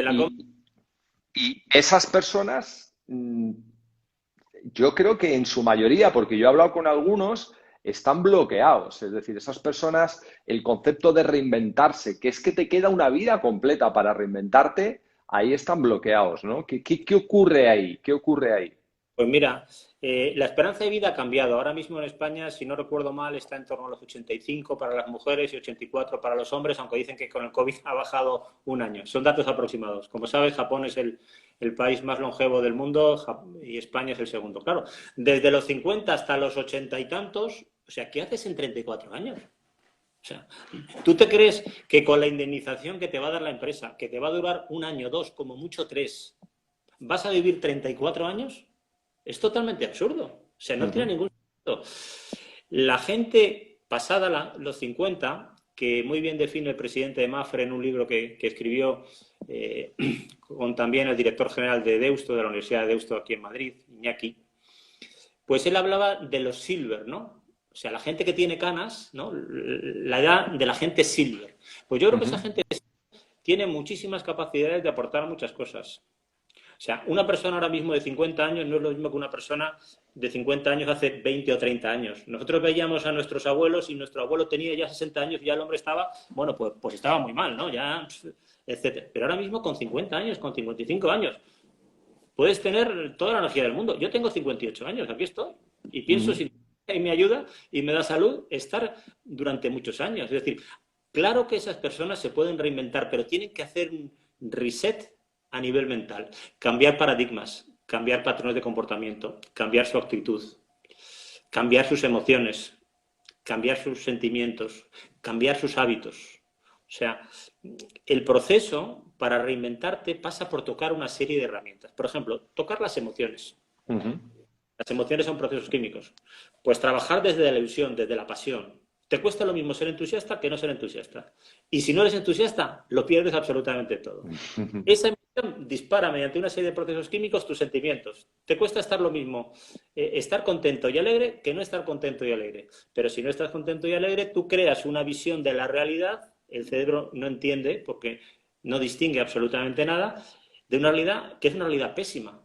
esas personas, yo creo que en su mayoría, porque yo he hablado con algunos, están bloqueados. Es decir, esas personas, el concepto de reinventarse, que es que te queda una vida completa para reinventarte, ahí están bloqueados, ¿no? ¿Qué ocurre ahí? ¿Qué ocurre ahí? Pues mira, la esperanza de vida ha cambiado. Ahora mismo en España, si no recuerdo mal, está en torno a los 85 para las mujeres y 84 para los hombres, aunque dicen que con el COVID ha bajado un año. Son datos aproximados. Como sabes, Japón es el país más longevo del mundo y España es el segundo. Claro, desde los 50 hasta los 80 y tantos, o sea, ¿qué haces en 34 años? O sea, ¿tú te crees que con la indemnización que te va a dar la empresa, que te va a durar un año, dos, como mucho 3, vas a vivir 34 años? Es totalmente absurdo. O sea, no tiene ningún sentido. La gente pasada los 50, que muy bien define el presidente de Mafre en un libro que escribió con también el director general de Deusto, de la Universidad de Deusto aquí en Madrid, Iñaki, pues él hablaba de los silver, ¿no? O sea, la gente que tiene canas, ¿no? La edad de la gente silver. Pues yo creo que esa gente tiene muchísimas capacidades de aportar muchas cosas. O sea, una persona ahora mismo de 50 años no es lo mismo que una persona de 50 años hace 20 o 30 años. Nosotros veíamos a nuestros abuelos y nuestro abuelo tenía ya 60 años y ya el hombre estaba, bueno, pues estaba muy mal, ¿no? Ya, etcétera. Pero ahora mismo con 50 años, con 55 años, puedes tener toda la energía del mundo. Yo tengo 58 años, aquí estoy. Y pienso, si me ayuda y me da salud, estar durante muchos años. Es decir, claro que esas personas se pueden reinventar, pero tienen que hacer un reset a nivel mental, cambiar paradigmas, cambiar patrones de comportamiento, cambiar su actitud, cambiar sus emociones, cambiar sus sentimientos, cambiar sus hábitos. O sea, el proceso para reinventarte pasa por tocar una serie de herramientas. Por ejemplo, tocar las emociones. Las emociones son procesos químicos. Pues trabajar desde la ilusión, desde la pasión. Te cuesta lo mismo ser entusiasta que no ser entusiasta. Y si no eres entusiasta, lo pierdes absolutamente todo. Esa emoción dispara mediante una serie de procesos químicos tus sentimientos. Te cuesta estar lo mismo, estar contento y alegre que no estar contento y alegre. Pero si no estás contento y alegre, tú creas una visión de la realidad, el cerebro no entiende porque no distingue absolutamente nada, de una realidad que es una realidad pésima.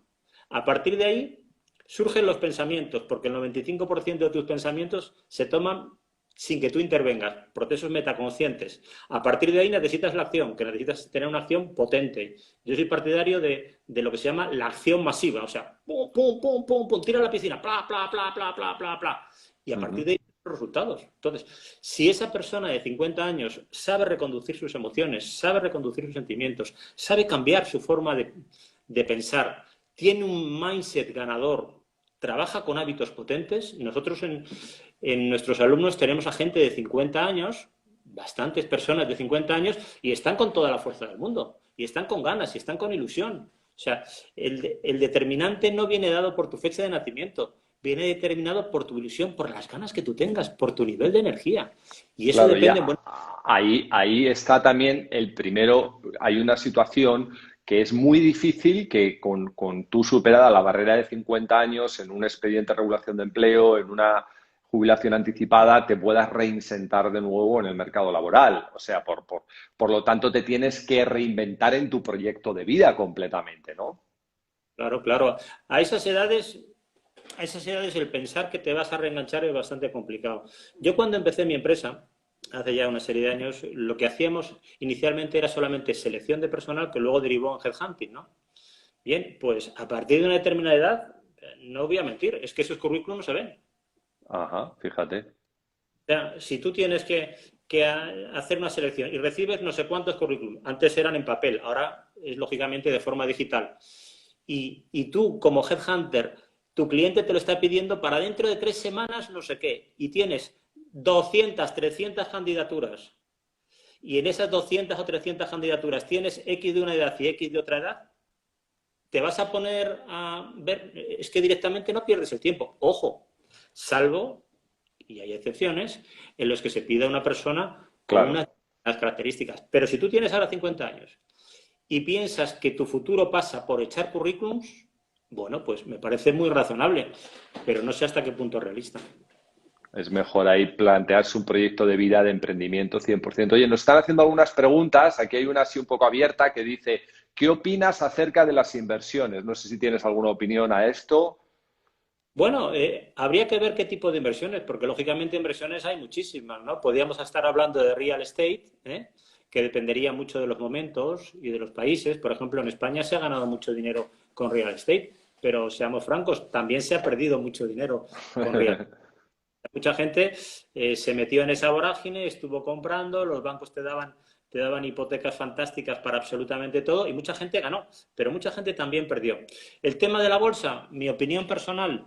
A partir de ahí surgen los pensamientos, porque el 95% de tus pensamientos se toman sin que tú intervengas, procesos metaconscientes. A partir de ahí necesitas la acción, que necesitas tener una acción potente. Yo soy partidario de lo que se llama la acción masiva, o sea, pum, pum, pum, pum, pum, tira a la piscina, pla, pla, pla, pla, pla, pla, pla. Y a partir de ahí los resultados. Entonces, si esa persona de 50 años sabe reconducir sus emociones, sabe reconducir sus sentimientos, sabe cambiar su forma de pensar, tiene un mindset ganador, trabaja con hábitos potentes. Nosotros en nuestros alumnos tenemos a gente de 50 años, bastantes personas de 50 años, y están con toda la fuerza del mundo, y están con ganas, y están con ilusión. O sea, el determinante no viene dado por tu fecha de nacimiento, viene determinado por tu ilusión, por las ganas que tú tengas, por tu nivel de energía. Y eso Claro, depende... ya, ahí está también el primero, hay una situación que es muy difícil que con tú superada la barrera de 50 años en un expediente de regulación de empleo, en una jubilación anticipada, te puedas reinsentar de nuevo en el mercado laboral. O sea, por lo tanto, te tienes que reinventar en tu proyecto de vida completamente, ¿no? Claro, claro. A esas edades el pensar que te vas a reenganchar es bastante complicado. Yo cuando empecé mi empresa, hace ya una serie de años, lo que hacíamos inicialmente era solamente selección de personal que luego derivó en headhunting, ¿no? Bien, pues a partir de una determinada edad, no voy a mentir, es que esos currículums no se ven. Ajá, fíjate. O sea, si tú tienes que hacer una selección y recibes no sé cuántos currículums, antes eran en papel, ahora es lógicamente de forma digital. Y tú, como headhunter, tu cliente te lo está pidiendo para dentro de 3 semanas no sé qué, y tienes 200, 300 candidaturas, y en esas 200 o 300 candidaturas tienes X de una edad y X de otra edad, te vas a poner a ver, es que directamente no pierdes el tiempo. Ojo, salvo, y hay excepciones, en los que se pida una persona con Claro. unas características. Pero si tú tienes ahora 50 años y piensas que tu futuro pasa por echar currículums, bueno, pues me parece muy razonable, pero no sé hasta qué punto es realista. Es mejor ahí plantearse un proyecto de vida, de emprendimiento 100%. Oye, nos están haciendo algunas preguntas. Aquí hay una así un poco abierta que dice, ¿qué opinas acerca de las inversiones? No sé si tienes alguna opinión a esto. Bueno, habría que ver qué tipo de inversiones, porque lógicamente inversiones hay muchísimas, ¿no? Podríamos estar hablando de real estate, que dependería mucho de los momentos y de los países. Por ejemplo, en España se ha ganado mucho dinero con real estate, pero seamos francos, también se ha perdido mucho dinero con real estate. Mucha gente se metió en esa vorágine, estuvo comprando, los bancos te daban hipotecas fantásticas para absolutamente todo y mucha gente ganó, pero mucha gente también perdió. El tema de la bolsa, mi opinión personal,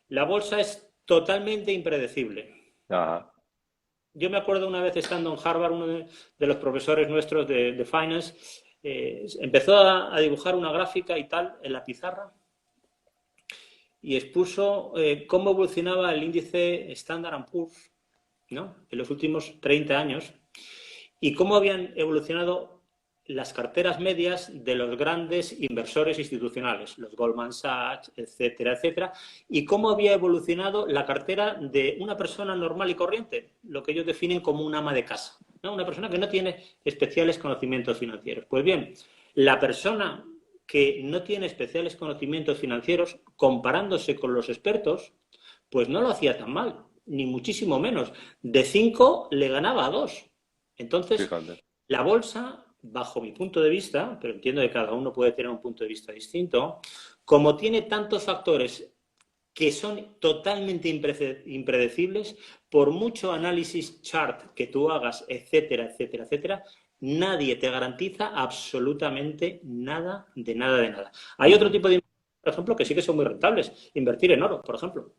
la bolsa es totalmente impredecible. Ajá. Yo me acuerdo una vez estando en Harvard, uno de los profesores nuestros de Finance empezó a dibujar una gráfica y tal en la pizarra y expuso cómo evolucionaba el índice Standard & Poor's, ¿no?, en los últimos 30 años y cómo habían evolucionado las carteras medias de los grandes inversores institucionales, los Goldman Sachs, etcétera, etcétera, y cómo había evolucionado la cartera de una persona normal y corriente, lo que ellos definen como un ama de casa, ¿no?, una persona que no tiene especiales conocimientos financieros. Pues bien, la persona que no tiene especiales conocimientos financieros, comparándose con los expertos, pues no lo hacía tan mal, ni muchísimo menos. De 5 le ganaba a 2. Entonces, Fíjate. la bolsa, bajo mi punto de vista, pero entiendo que cada uno puede tener un punto de vista distinto, como tiene tantos factores que son totalmente impredecibles, por mucho análisis chart que tú hagas, etcétera, etcétera, etcétera, nadie te garantiza absolutamente nada de nada de nada. Hay otro tipo de inversiones, por ejemplo, que sí que son muy rentables. Invertir en oro, por ejemplo.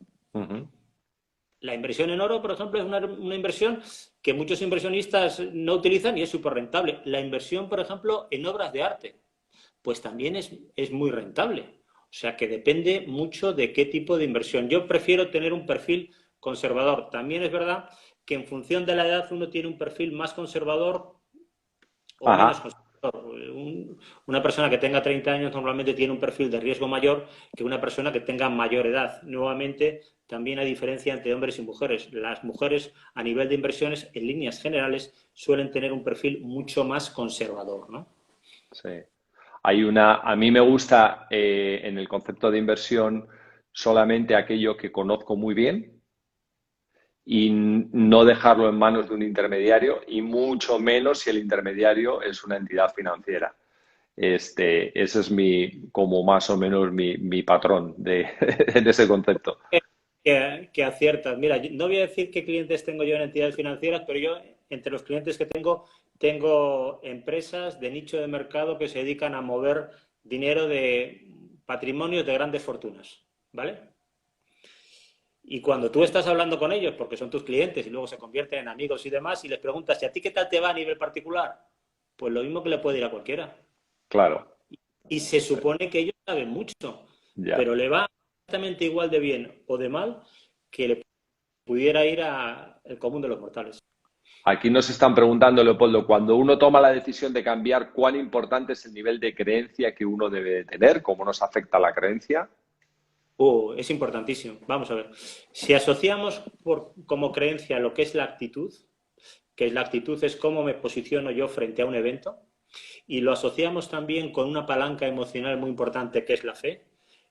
La inversión en oro, por ejemplo, es una inversión que muchos inversionistas no utilizan y es súper rentable. La inversión, por ejemplo, en obras de arte, pues también es muy rentable. O sea que depende mucho de qué tipo de inversión. Yo prefiero tener un perfil conservador. También es verdad que en función de la edad uno tiene un perfil más conservador o menos Ajá. conservador. Una persona que tenga 30 años normalmente tiene un perfil de riesgo mayor que una persona que tenga mayor edad. Nuevamente, también hay diferencia entre hombres y mujeres. Las mujeres, a nivel de inversiones, en líneas generales, suelen tener un perfil mucho más conservador, ¿no? Sí. A mí me gusta en el concepto de inversión solamente aquello que conozco muy bien y no dejarlo en manos de un intermediario y mucho menos si el intermediario es una entidad financiera. Ese es como más o menos mi patrón en ese concepto. Que aciertas. Mira, no voy a decir qué clientes tengo yo en entidades financieras, pero yo, entre los clientes que tengo empresas de nicho de mercado que se dedican a mover dinero de patrimonios de grandes fortunas, ¿vale? Y cuando tú estás hablando con ellos, porque son tus clientes y luego se convierten en amigos y demás, y les preguntas, ¿y a ti qué tal te va a nivel particular? Pues lo mismo que le puede ir a cualquiera. Claro, Y se supone que ellos saben mucho, ya. pero le va exactamente igual de bien o de mal que le pudiera ir al común de los mortales. Aquí nos están preguntando, Leopoldo, cuando uno toma la decisión de cambiar, ¿cuán importante es el nivel de creencia que uno debe de tener? ¿Cómo nos afecta la creencia? Es importantísimo. Vamos a ver. Si asociamos como creencia lo que es la actitud, que la actitud es cómo me posiciono yo frente a un evento, y lo asociamos también con una palanca emocional muy importante que es la fe.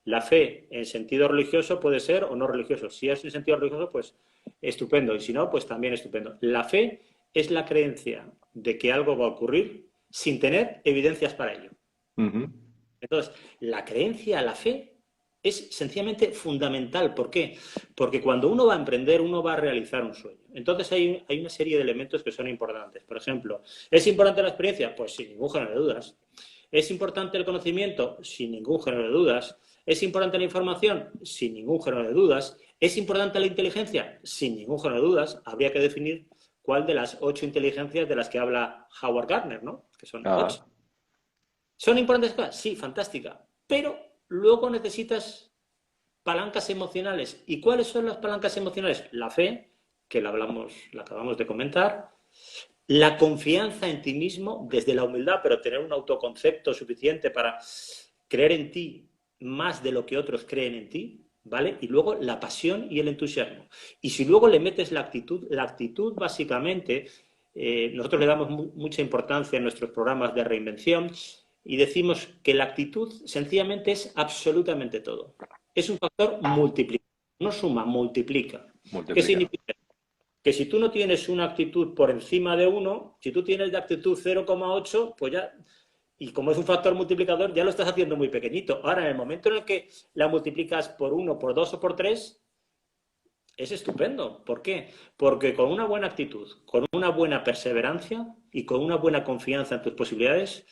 La fe en sentido religioso puede ser o no religioso. Si es en sentido religioso, pues estupendo. Y si no, pues también estupendo. La fe es la creencia de que algo va a ocurrir sin tener evidencias para ello. Ujú. Entonces, la creencia, la fe, es sencillamente fundamental. ¿Por qué? Porque cuando uno va a emprender, uno va a realizar un sueño. Entonces hay una serie de elementos que son importantes. Por ejemplo, ¿es importante la experiencia? Pues sin ningún género de dudas. ¿Es importante el conocimiento? Sin ningún género de dudas. ¿Es importante la información? Sin ningún género de dudas. ¿Es importante la inteligencia? Sin ningún género de dudas. Habría que definir cuál de las 8 inteligencias de las que habla Howard Gardner, ¿no? Que son Ah, 8. ¿Son importantes cosas? Sí, fantástica. Pero luego necesitas palancas emocionales. ¿Y cuáles son las palancas emocionales? La fe, que la acabamos de comentar, la confianza en ti mismo desde la humildad, pero tener un autoconcepto suficiente para creer en ti más de lo que otros creen en ti, ¿vale? Y luego la pasión y el entusiasmo. Y si luego le metes la actitud básicamente, nosotros le damos mucha importancia en nuestros programas de reinvención y decimos que la actitud sencillamente es absolutamente todo. Es un factor multiplicador, no suma, multiplica. ¿Qué multiplica. significa? Que si tú no tienes una actitud por encima de 1, si tú tienes de actitud 0,8, pues ya, y como es un factor multiplicador, ya lo estás haciendo muy pequeñito. Ahora, en el momento en el que la multiplicas por 1, por 2 o por 3, es estupendo. ¿Por qué? Porque con una buena actitud, con una buena perseverancia y con una buena confianza en tus posibilidades,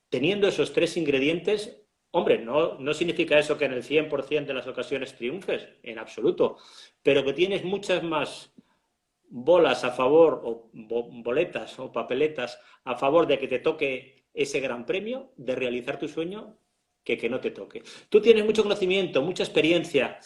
teniendo esos 3 ingredientes, hombre, no significa eso que en el 100% de las ocasiones triunfes, en absoluto, pero que tienes muchas más bolas a favor o boletas o papeletas a favor de que te toque ese gran premio, de realizar tu sueño, que no te toque. Tú tienes mucho conocimiento, mucha experiencia,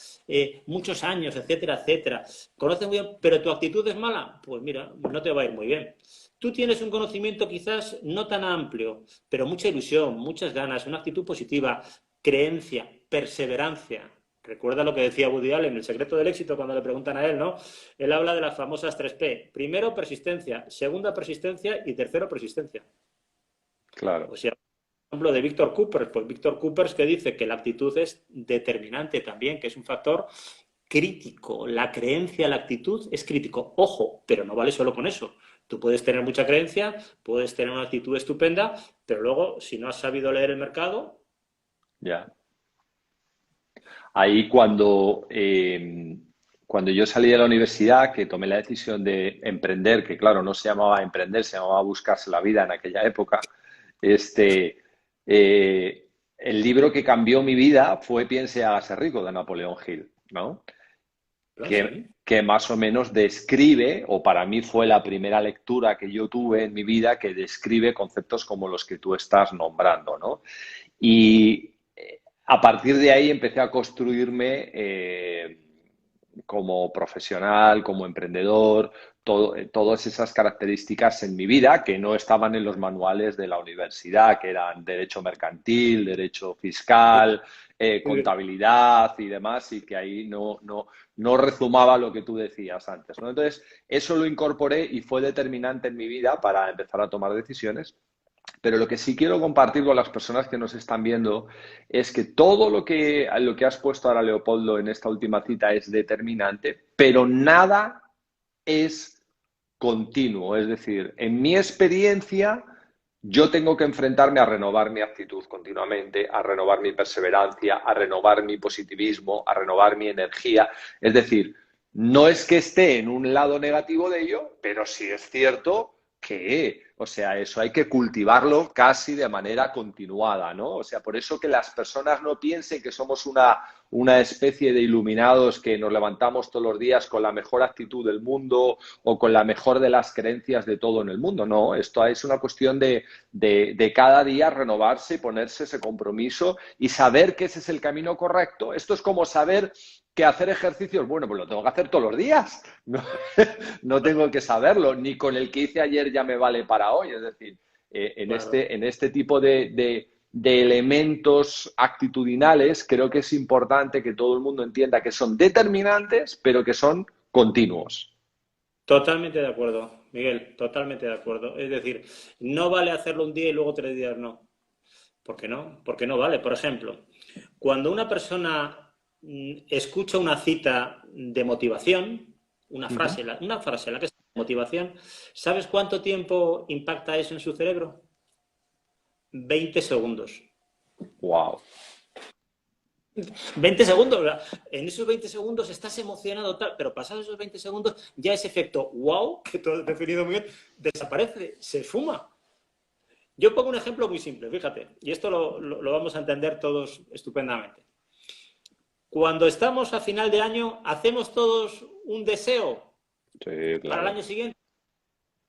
muchos años, etcétera, etcétera. Conoces muy bien, pero tu actitud es mala, pues mira, no te va a ir muy bien. Tú tienes un conocimiento quizás no tan amplio, pero mucha ilusión, muchas ganas, una actitud positiva, creencia, perseverancia. Recuerda lo que decía Woody Allen, el secreto del éxito, cuando le preguntan a él, ¿no? Él habla de las famosas 3P. Primero, persistencia. Segunda, persistencia. Y tercero, persistencia. Claro. O sea, por ejemplo, de Víctor Coopers. Pues Víctor Coopers que dice que la actitud es determinante también, que es un factor crítico. La creencia, la actitud es crítico. Ojo, pero no vale solo con eso. Tú puedes tener mucha creencia, puedes tener una actitud estupenda, pero luego, si no has sabido leer el mercado... Ya. Ahí cuando yo salí de la universidad, que tomé la decisión de emprender, que claro, no se llamaba emprender, se llamaba buscarse la vida en aquella época, el libro que cambió mi vida fue Piense, hágase rico, de Napoleón Hill, ¿no? que más o menos describe, o para mí fue la primera lectura que yo tuve en mi vida que describe conceptos como los que tú estás nombrando, ¿no? Y a partir de ahí empecé a construirme como profesional, como emprendedor, todas esas características en mi vida que no estaban en los manuales de la universidad, que eran derecho mercantil, derecho fiscal, contabilidad y demás, y que ahí no rezumaba lo que tú decías antes, ¿no? Entonces, eso lo incorporé y fue determinante en mi vida para empezar a tomar decisiones. Pero lo que sí quiero compartir con las personas que nos están viendo es que todo lo que has puesto ahora, Leopoldo, en esta última cita es determinante, pero nada es continuo. Es decir, en mi experiencia, yo tengo que enfrentarme a renovar mi actitud continuamente, a renovar mi perseverancia, a renovar mi positivismo, a renovar mi energía. Es decir, no es que esté en un lado negativo de ello, pero sí es cierto que, o sea, eso hay que cultivarlo casi de manera continuada, ¿no? O sea, por eso que las personas no piensen que somos una especie de iluminados que nos levantamos todos los días con la mejor actitud del mundo o con la mejor de las creencias de todo en el mundo. No, esto es una cuestión de cada día renovarse y ponerse ese compromiso y saber que ese es el camino correcto. Esto es como saber que hacer ejercicios, bueno, pues lo tengo que hacer todos los días. No tengo que saberlo, ni con el que hice ayer ya me vale para hoy. Es decir, en este tipo de elementos actitudinales, creo que es importante que todo el mundo entienda que son determinantes, pero que son continuos. Totalmente de acuerdo, Miguel, totalmente de acuerdo. Es decir, no vale hacerlo un día y luego 3 días no. ¿Por qué no? Porque no vale. Por ejemplo, cuando una persona escucha una cita de motivación, una frase la que es motivación, ¿sabes cuánto tiempo impacta eso en su cerebro? 20 segundos. Wow. 20 segundos, ¿verdad? En esos 20 segundos estás emocionado, tal, pero pasados esos 20 segundos ya ese efecto wow, que tú has definido muy bien, desaparece, se esfuma. Yo pongo un ejemplo muy simple, fíjate, y esto lo vamos a entender todos estupendamente. Cuando estamos a final de año, ¿hacemos todos un deseo para el año siguiente?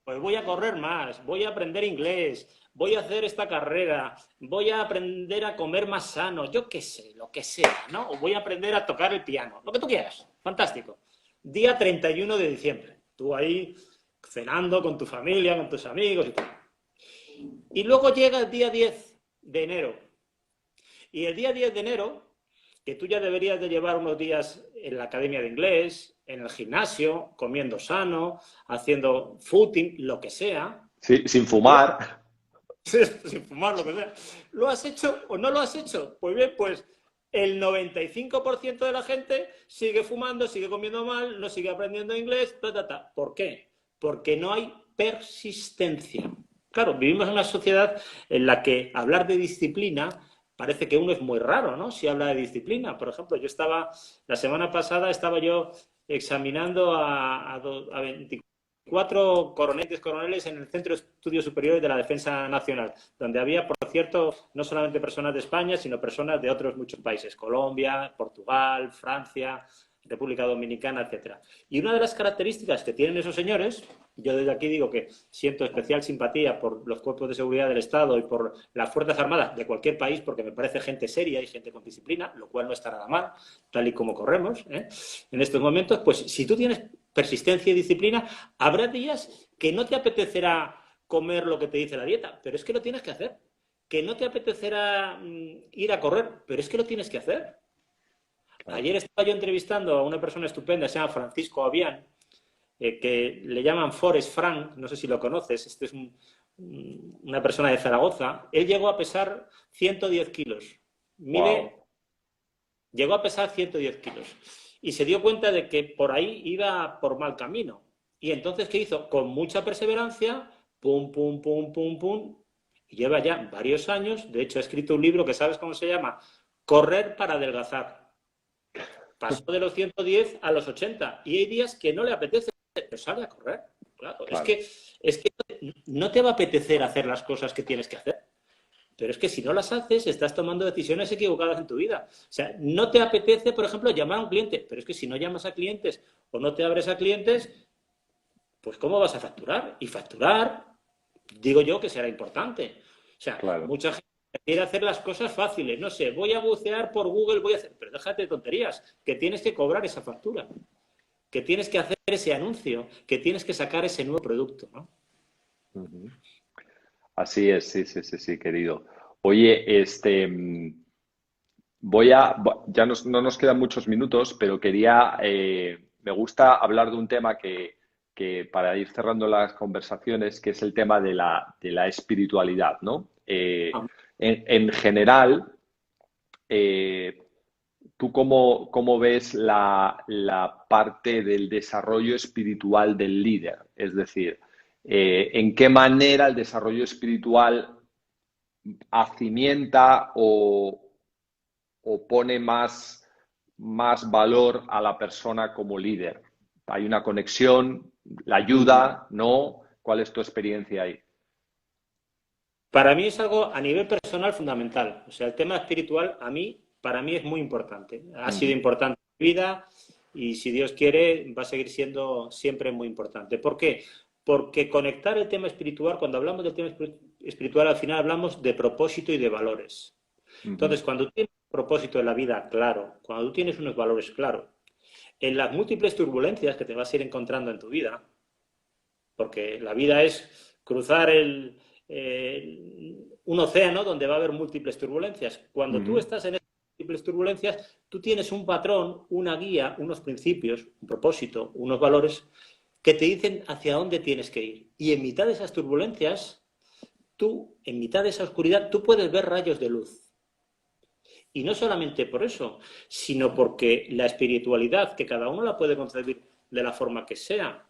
Pues voy a correr más, voy a aprender inglés, voy a hacer esta carrera, voy a aprender a comer más sano, yo qué sé, lo que sea, ¿no? O voy a aprender a tocar el piano, lo que tú quieras. Fantástico. Día 31 de diciembre. Tú ahí cenando con tu familia, con tus amigos y tal. Y luego llega el día 10 de enero. Y el día 10 de enero, que tú ya deberías de llevar unos días en la academia de inglés, en el gimnasio, comiendo sano, haciendo footing, lo que sea. Sí, sin fumar. Sin fumar, lo que sea. ¿Lo has hecho o no lo has hecho? Pues bien, pues el 95% de la gente sigue fumando, sigue comiendo mal, no sigue aprendiendo inglés, ¿Por qué? Porque no hay persistencia. Claro, vivimos en una sociedad en la que hablar de disciplina parece que uno es muy raro, ¿no? Si habla de disciplina. Por ejemplo, la semana pasada estaba yo examinando a 24 coroneles en el Centro de Estudios Superiores de la Defensa Nacional, donde había, por cierto, no solamente personas de España, sino personas de otros muchos países, Colombia, Portugal, Francia, República Dominicana, etcétera. Y una de las características que tienen esos señores, yo desde aquí digo que siento especial simpatía por los cuerpos de seguridad del Estado y por las Fuerzas Armadas de cualquier país, porque me parece gente seria y gente con disciplina, lo cual no está nada mal, tal y como corremos, en estos momentos. Pues si tú tienes persistencia y disciplina, habrá días que no te apetecerá comer lo que te dice la dieta, pero es que lo tienes que hacer. Que no te apetecerá ir a correr, pero es que lo tienes que hacer. Ayer estaba yo entrevistando a una persona estupenda, se llama Francisco Avián, que le llaman Forrest Frank, no sé si lo conoces, este es una persona de Zaragoza. Él llegó a pesar 110 kilos. Llegó a pesar 110 kilos. Y se dio cuenta de que por ahí iba por mal camino. Y entonces, ¿qué hizo? Con mucha perseverancia, pum, pum, pum, pum, pum, y lleva ya varios años. De hecho, ha escrito un libro que ¿sabes cómo se llama? Correr para adelgazar. Pasó de los 110 a los 80 y hay días que no le apetece, pero sale a correr. Claro. Es que no te va a apetecer hacer las cosas que tienes que hacer, Pero es que si no las haces, estás tomando decisiones equivocadas en tu vida. O sea, no te apetece, por ejemplo, llamar a un cliente, pero es que si no llamas a clientes o no te abres a clientes, pues ¿cómo vas a facturar? Y facturar, digo yo que será importante. O sea, Claro. mucha gente quiere hacer las cosas fáciles. No sé, voy a bucear por Google, voy a hacer... Pero déjate de tonterías, que tienes que cobrar esa factura, que tienes que hacer ese anuncio, que tienes que sacar ese nuevo producto, ¿no? Ujú. Así es, sí, sí, sí, sí, querido. Oye, no nos quedan muchos minutos, pero me gusta hablar de un tema que para ir cerrando las conversaciones, que es el tema de la espiritualidad, ¿no? En general, eh, ¿tú cómo ves la parte del desarrollo espiritual del líder? Es decir, ¿en qué manera el desarrollo espiritual acimienta o pone más valor a la persona como líder? ¿Hay una conexión? ¿La ayuda? ¿No? ¿Cuál es tu experiencia ahí? Para mí es algo a nivel personal fundamental. O sea, el tema espiritual para mí es muy importante. Ha sido Ujú, importante en mi vida y si Dios quiere va a seguir siendo siempre muy importante. ¿Por qué? Porque conectar el tema espiritual, cuando hablamos del tema espiritual, al final hablamos de propósito y de valores. ujú, Entonces, cuando tú tienes un propósito en la vida claro, cuando tú tienes unos valores claros, en las múltiples turbulencias que te vas a ir encontrando en tu vida, porque la vida es cruzar un océano donde va a haber múltiples turbulencias. Cuando tú ujú. estás en esas múltiples turbulencias, tú tienes un patrón, una guía, unos principios, un propósito, unos valores que te dicen hacia dónde tienes que ir. Y en mitad de esas turbulencias, en mitad de esa oscuridad, tú puedes ver rayos de luz. Y no solamente por eso, sino porque la espiritualidad, que cada uno la puede concebir de la forma que sea,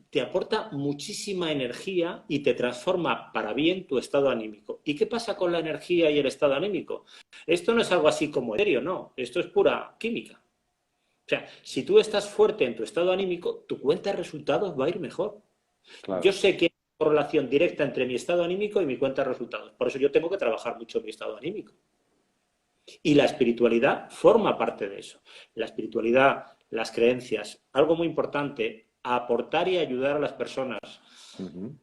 te aporta muchísima energía y te transforma para bien tu estado anímico. ¿Y qué pasa con la energía y el estado anímico? Esto no es algo así como etéreo, no, esto es pura química. O sea, si tú estás fuerte en tu estado anímico, tu cuenta de resultados va a ir mejor. Yo Claro, sé que hay una correlación directa entre mi estado anímico y mi cuenta de resultados. Por eso yo tengo que trabajar mucho mi estado anímico. Y la espiritualidad forma parte de eso. La espiritualidad, las creencias, algo muy importante, aportar y ayudar a las personas. ujú,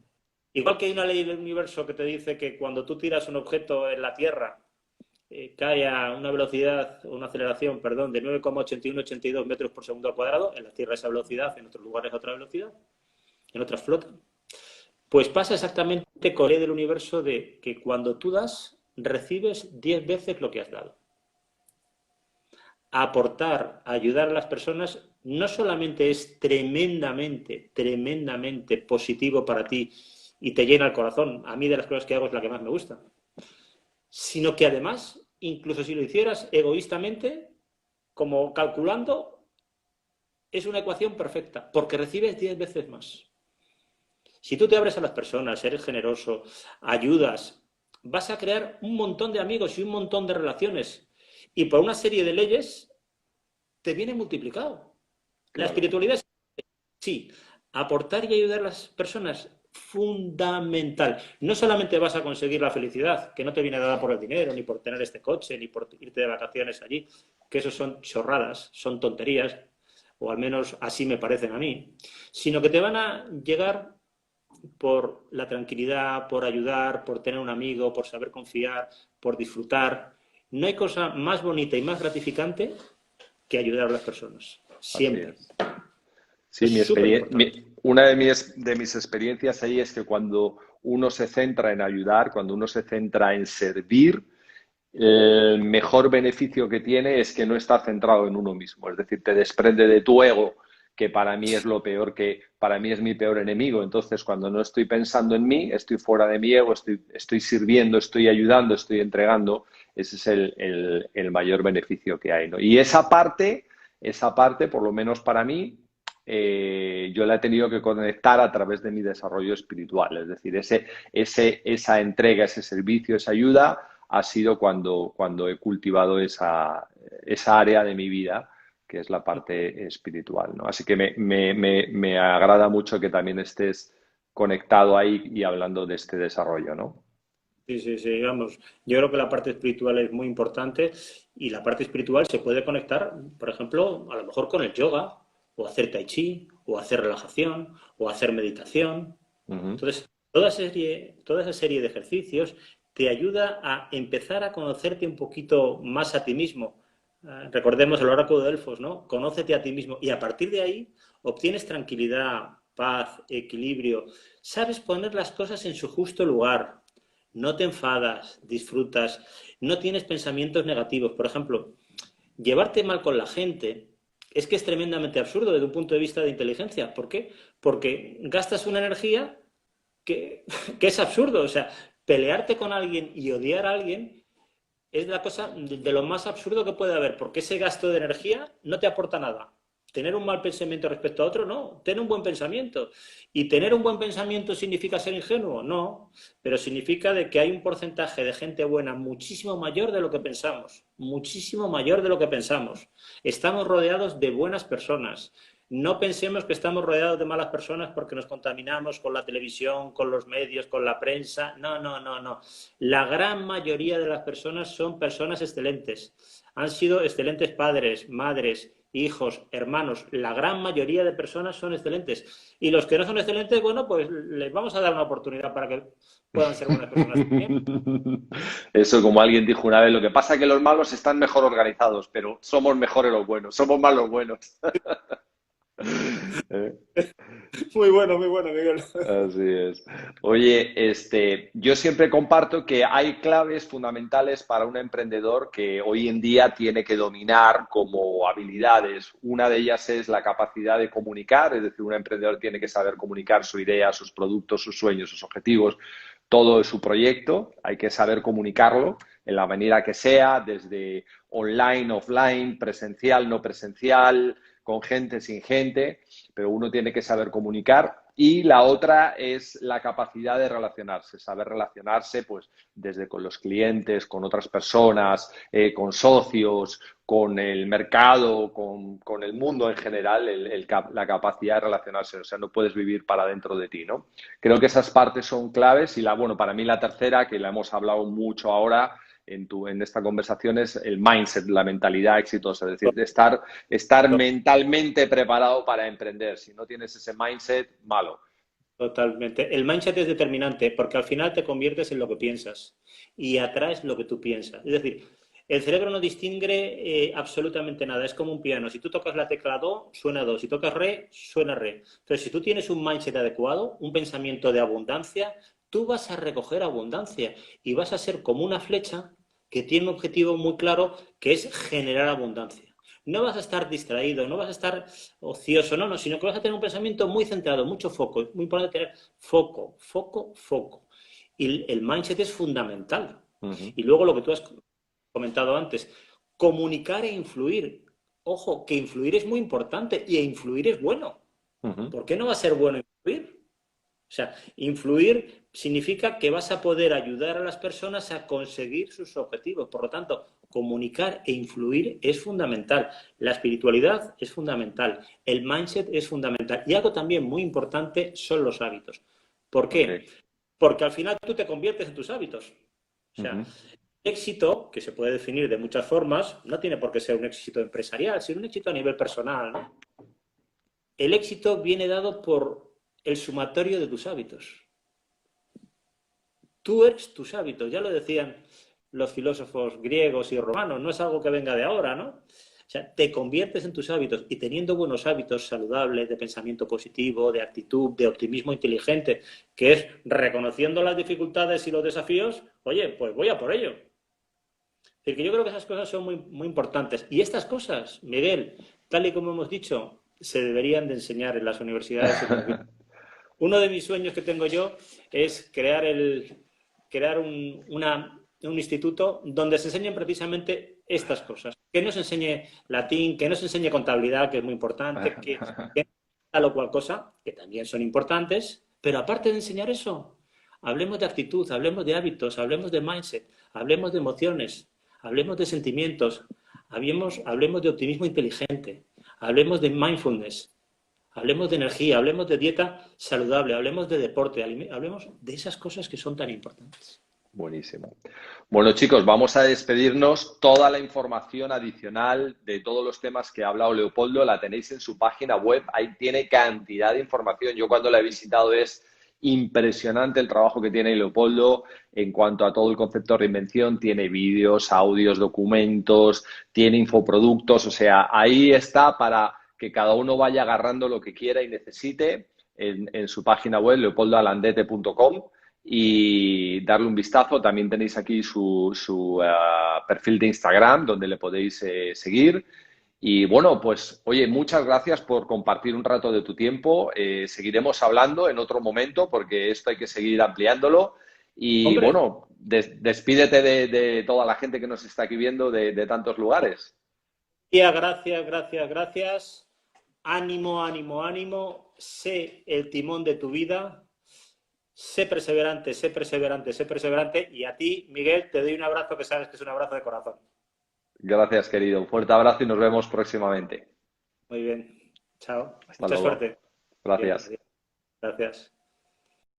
Igual que hay una ley del universo que te dice que cuando tú tiras un objeto en la Tierra, cae a una velocidad, una aceleración, perdón, de 9,8182 metros por segundo al cuadrado, en la Tierra esa velocidad, en otros lugares otra velocidad, en otras flotan. Pues pasa exactamente con la ley del universo de que cuando tú das, recibes 10 veces lo que has dado. Aportar, ayudar a las personas, no solamente es tremendamente, tremendamente positivo para ti y te llena el corazón, a mí de las cosas que hago es la que más me gusta, sino que además, incluso si lo hicieras egoístamente, como calculando, es una ecuación perfecta, porque recibes 10 veces más. Si tú te abres a las personas, eres generoso, ayudas, vas a crear un montón de amigos y un montón de relaciones. Y por una serie de leyes te viene multiplicado. La claro. espiritualidad es, sí, aportar y ayudar a las personas, fundamental. No solamente vas a conseguir la felicidad, que no te viene dada por el dinero, ni por tener este coche, ni por irte de vacaciones allí, que eso son chorradas, son tonterías, o al menos así me parecen a mí, sino que te van a llegar por la tranquilidad, por ayudar, por tener un amigo, por saber confiar, por disfrutar. No hay cosa más bonita y más gratificante que ayudar a las personas. Así Siempre. es. Sí, Es súper importante. una de mis experiencias ahí es que cuando uno se centra en ayudar, cuando uno se centra en servir, el mejor beneficio que tiene es que no está centrado en uno mismo. Es decir, te desprende de tu ego, que para mí es para mí es mi peor enemigo. Entonces, cuando no estoy pensando en mí, estoy fuera de mi ego, estoy sirviendo, estoy ayudando, estoy entregando. Ese es el mayor beneficio que hay, ¿no? Y esa parte, por lo menos para mí, yo la he tenido que conectar a través de mi desarrollo espiritual. Es decir, esa entrega, ese servicio, esa ayuda ha sido cuando he cultivado esa área de mi vida, que es la parte espiritual, ¿no? Así que me agrada mucho que también estés conectado ahí y hablando de este desarrollo, ¿no? Sí, sí, sí, vamos. Yo creo que la parte espiritual es muy importante y la parte espiritual se puede conectar, por ejemplo, a lo mejor con el yoga, o hacer tai chi, o hacer relajación, o hacer meditación. Ujú. Entonces, toda esa serie de ejercicios te ayuda a empezar a conocerte un poquito más a ti mismo. Recordemos el oráculo de Delfos, ¿no? Conócete a ti mismo y a partir de ahí obtienes tranquilidad, paz, equilibrio. Sabes poner las cosas en su justo lugar. No te enfadas, disfrutas, no tienes pensamientos negativos. Por ejemplo, llevarte mal con la gente es que es tremendamente absurdo desde un punto de vista de inteligencia. ¿Por qué? Porque gastas una energía que es absurdo. O sea, pelearte con alguien y odiar a alguien es la cosa de lo más absurdo que puede haber, porque ese gasto de energía no te aporta nada. Tener un mal pensamiento respecto a otro, no. Tener un buen pensamiento. ¿Y tener un buen pensamiento significa ser ingenuo? No. Pero significa de que hay un porcentaje de gente buena muchísimo mayor de lo que pensamos. Muchísimo mayor de lo que pensamos. Estamos rodeados de buenas personas. No pensemos que estamos rodeados de malas personas porque nos contaminamos con la televisión, con los medios, con la prensa. No, no, no, no. La gran mayoría de las personas son personas excelentes. Han sido excelentes padres, madres, hijos, hermanos. La gran mayoría de personas son excelentes. Y los que no son excelentes, bueno, pues les vamos a dar una oportunidad para que puedan ser buenas personas también. Eso, como alguien dijo una vez, lo que pasa es que los malos están mejor organizados, pero somos mejores los buenos, somos más los buenos. Eh, Muy bueno, Miguel. Así es. Oye, yo siempre comparto que hay claves fundamentales para un emprendedor que hoy en día tiene que dominar como habilidades. Una de ellas es la capacidad de comunicar, es decir, un emprendedor tiene que saber comunicar su idea, sus productos, sus sueños, sus objetivos, todo su proyecto. Hay que saber comunicarlo en la manera que sea, desde online, offline, presencial, no presencial, con gente, sin gente, pero uno tiene que saber comunicar. Y la otra es la capacidad de relacionarse, saber relacionarse pues desde con los clientes, con otras personas, con socios, con el mercado, con el mundo en general, la capacidad de relacionarse. O sea, no puedes vivir para dentro de ti, ¿no? Creo que esas partes son claves y bueno, para mí la tercera, que la hemos hablado mucho ahora en esta conversación, es el mindset, la mentalidad exitosa, es decir, de estar mentalmente preparado para emprender. Si no tienes ese mindset, malo. Totalmente. El mindset es determinante porque al final te conviertes en lo que piensas y atraes lo que tú piensas. Es decir, el cerebro no distingue absolutamente nada. Es como un piano. Si tú tocas la tecla do, suena do. Si tocas re, suena re. Entonces, si tú tienes un mindset adecuado, un pensamiento de abundancia, tú vas a recoger abundancia y vas a ser como una flecha que tiene un objetivo muy claro, que es generar abundancia. No vas a estar distraído, no vas a estar ocioso, no, sino que vas a tener un pensamiento muy centrado, mucho foco. Es muy importante tener foco, foco, foco. Y el mindset es fundamental. Uh-huh. Y luego lo que tú has comentado antes, comunicar e influir. Ojo, que influir es muy importante y influir es bueno. Uh-huh. ¿Por qué no va a ser bueno influir? O sea, influir significa que vas a poder ayudar a las personas a conseguir sus objetivos. Por lo tanto, comunicar e influir es fundamental. La espiritualidad es fundamental. El mindset es fundamental. Y algo también muy importante son los hábitos. ¿Por qué? Okay. Porque al final tú te conviertes en tus hábitos. O sea, el éxito, que se puede definir de muchas formas, no tiene por qué ser un éxito empresarial, sino un éxito a nivel personal, ¿no? El éxito viene dado por el sumatorio de tus hábitos. Tú eres tus hábitos, ya lo decían los filósofos griegos y romanos, no es algo que venga de ahora, ¿no? O sea, te conviertes en tus hábitos y teniendo buenos hábitos saludables de pensamiento positivo, de actitud, de optimismo inteligente, que es reconociendo las dificultades y los desafíos, oye, pues voy a por ello. Es decir, que yo creo que esas cosas son muy, muy importantes. Y estas cosas, Miguel, tal y como hemos dicho, se deberían de enseñar en las universidades. Uno de mis sueños que tengo yo es crear un instituto donde se enseñen precisamente estas cosas. Que no se enseñe latín, que no se enseñe contabilidad, que es muy importante, que tal o cual cosa, que también son importantes, pero aparte de enseñar eso, hablemos de actitud, hablemos de hábitos, hablemos de mindset, hablemos de emociones, hablemos de sentimientos, hablemos de optimismo inteligente, hablemos de mindfulness. Hablemos de energía, hablemos de dieta saludable, hablemos de deporte, hablemos de esas cosas que son tan importantes. Buenísimo. Bueno, chicos, vamos a despedirnos. Toda la información adicional de todos los temas que ha hablado Leopoldo la tenéis en su página web. Ahí tiene cantidad de información. Yo cuando la he visitado es impresionante el trabajo que tiene Leopoldo en cuanto a todo el concepto de reinvención. Tiene vídeos, audios, documentos, tiene infoproductos. O sea, ahí está para que cada uno vaya agarrando lo que quiera y necesite en su página web, leopoldoalandete.com. Y darle un vistazo. También tenéis aquí su perfil de Instagram donde le podéis seguir. Y bueno, pues oye, muchas gracias por compartir un rato de tu tiempo. Seguiremos hablando en otro momento porque esto hay que seguir ampliándolo. Y Hombre, bueno, despídete de toda la gente que nos está aquí viendo de tantos lugares. tía, gracias, gracias, gracias. Ánimo, ánimo, ánimo. Sé el timón de tu vida. Sé perseverante, sé perseverante, sé perseverante. Y a ti, Miguel, te doy un abrazo que sabes que es un abrazo de corazón. Gracias, querido. Un fuerte abrazo y nos vemos próximamente. Muy bien. Chao. Hasta Mucha luego. suerte. Bien, Gracias. adiós. Gracias.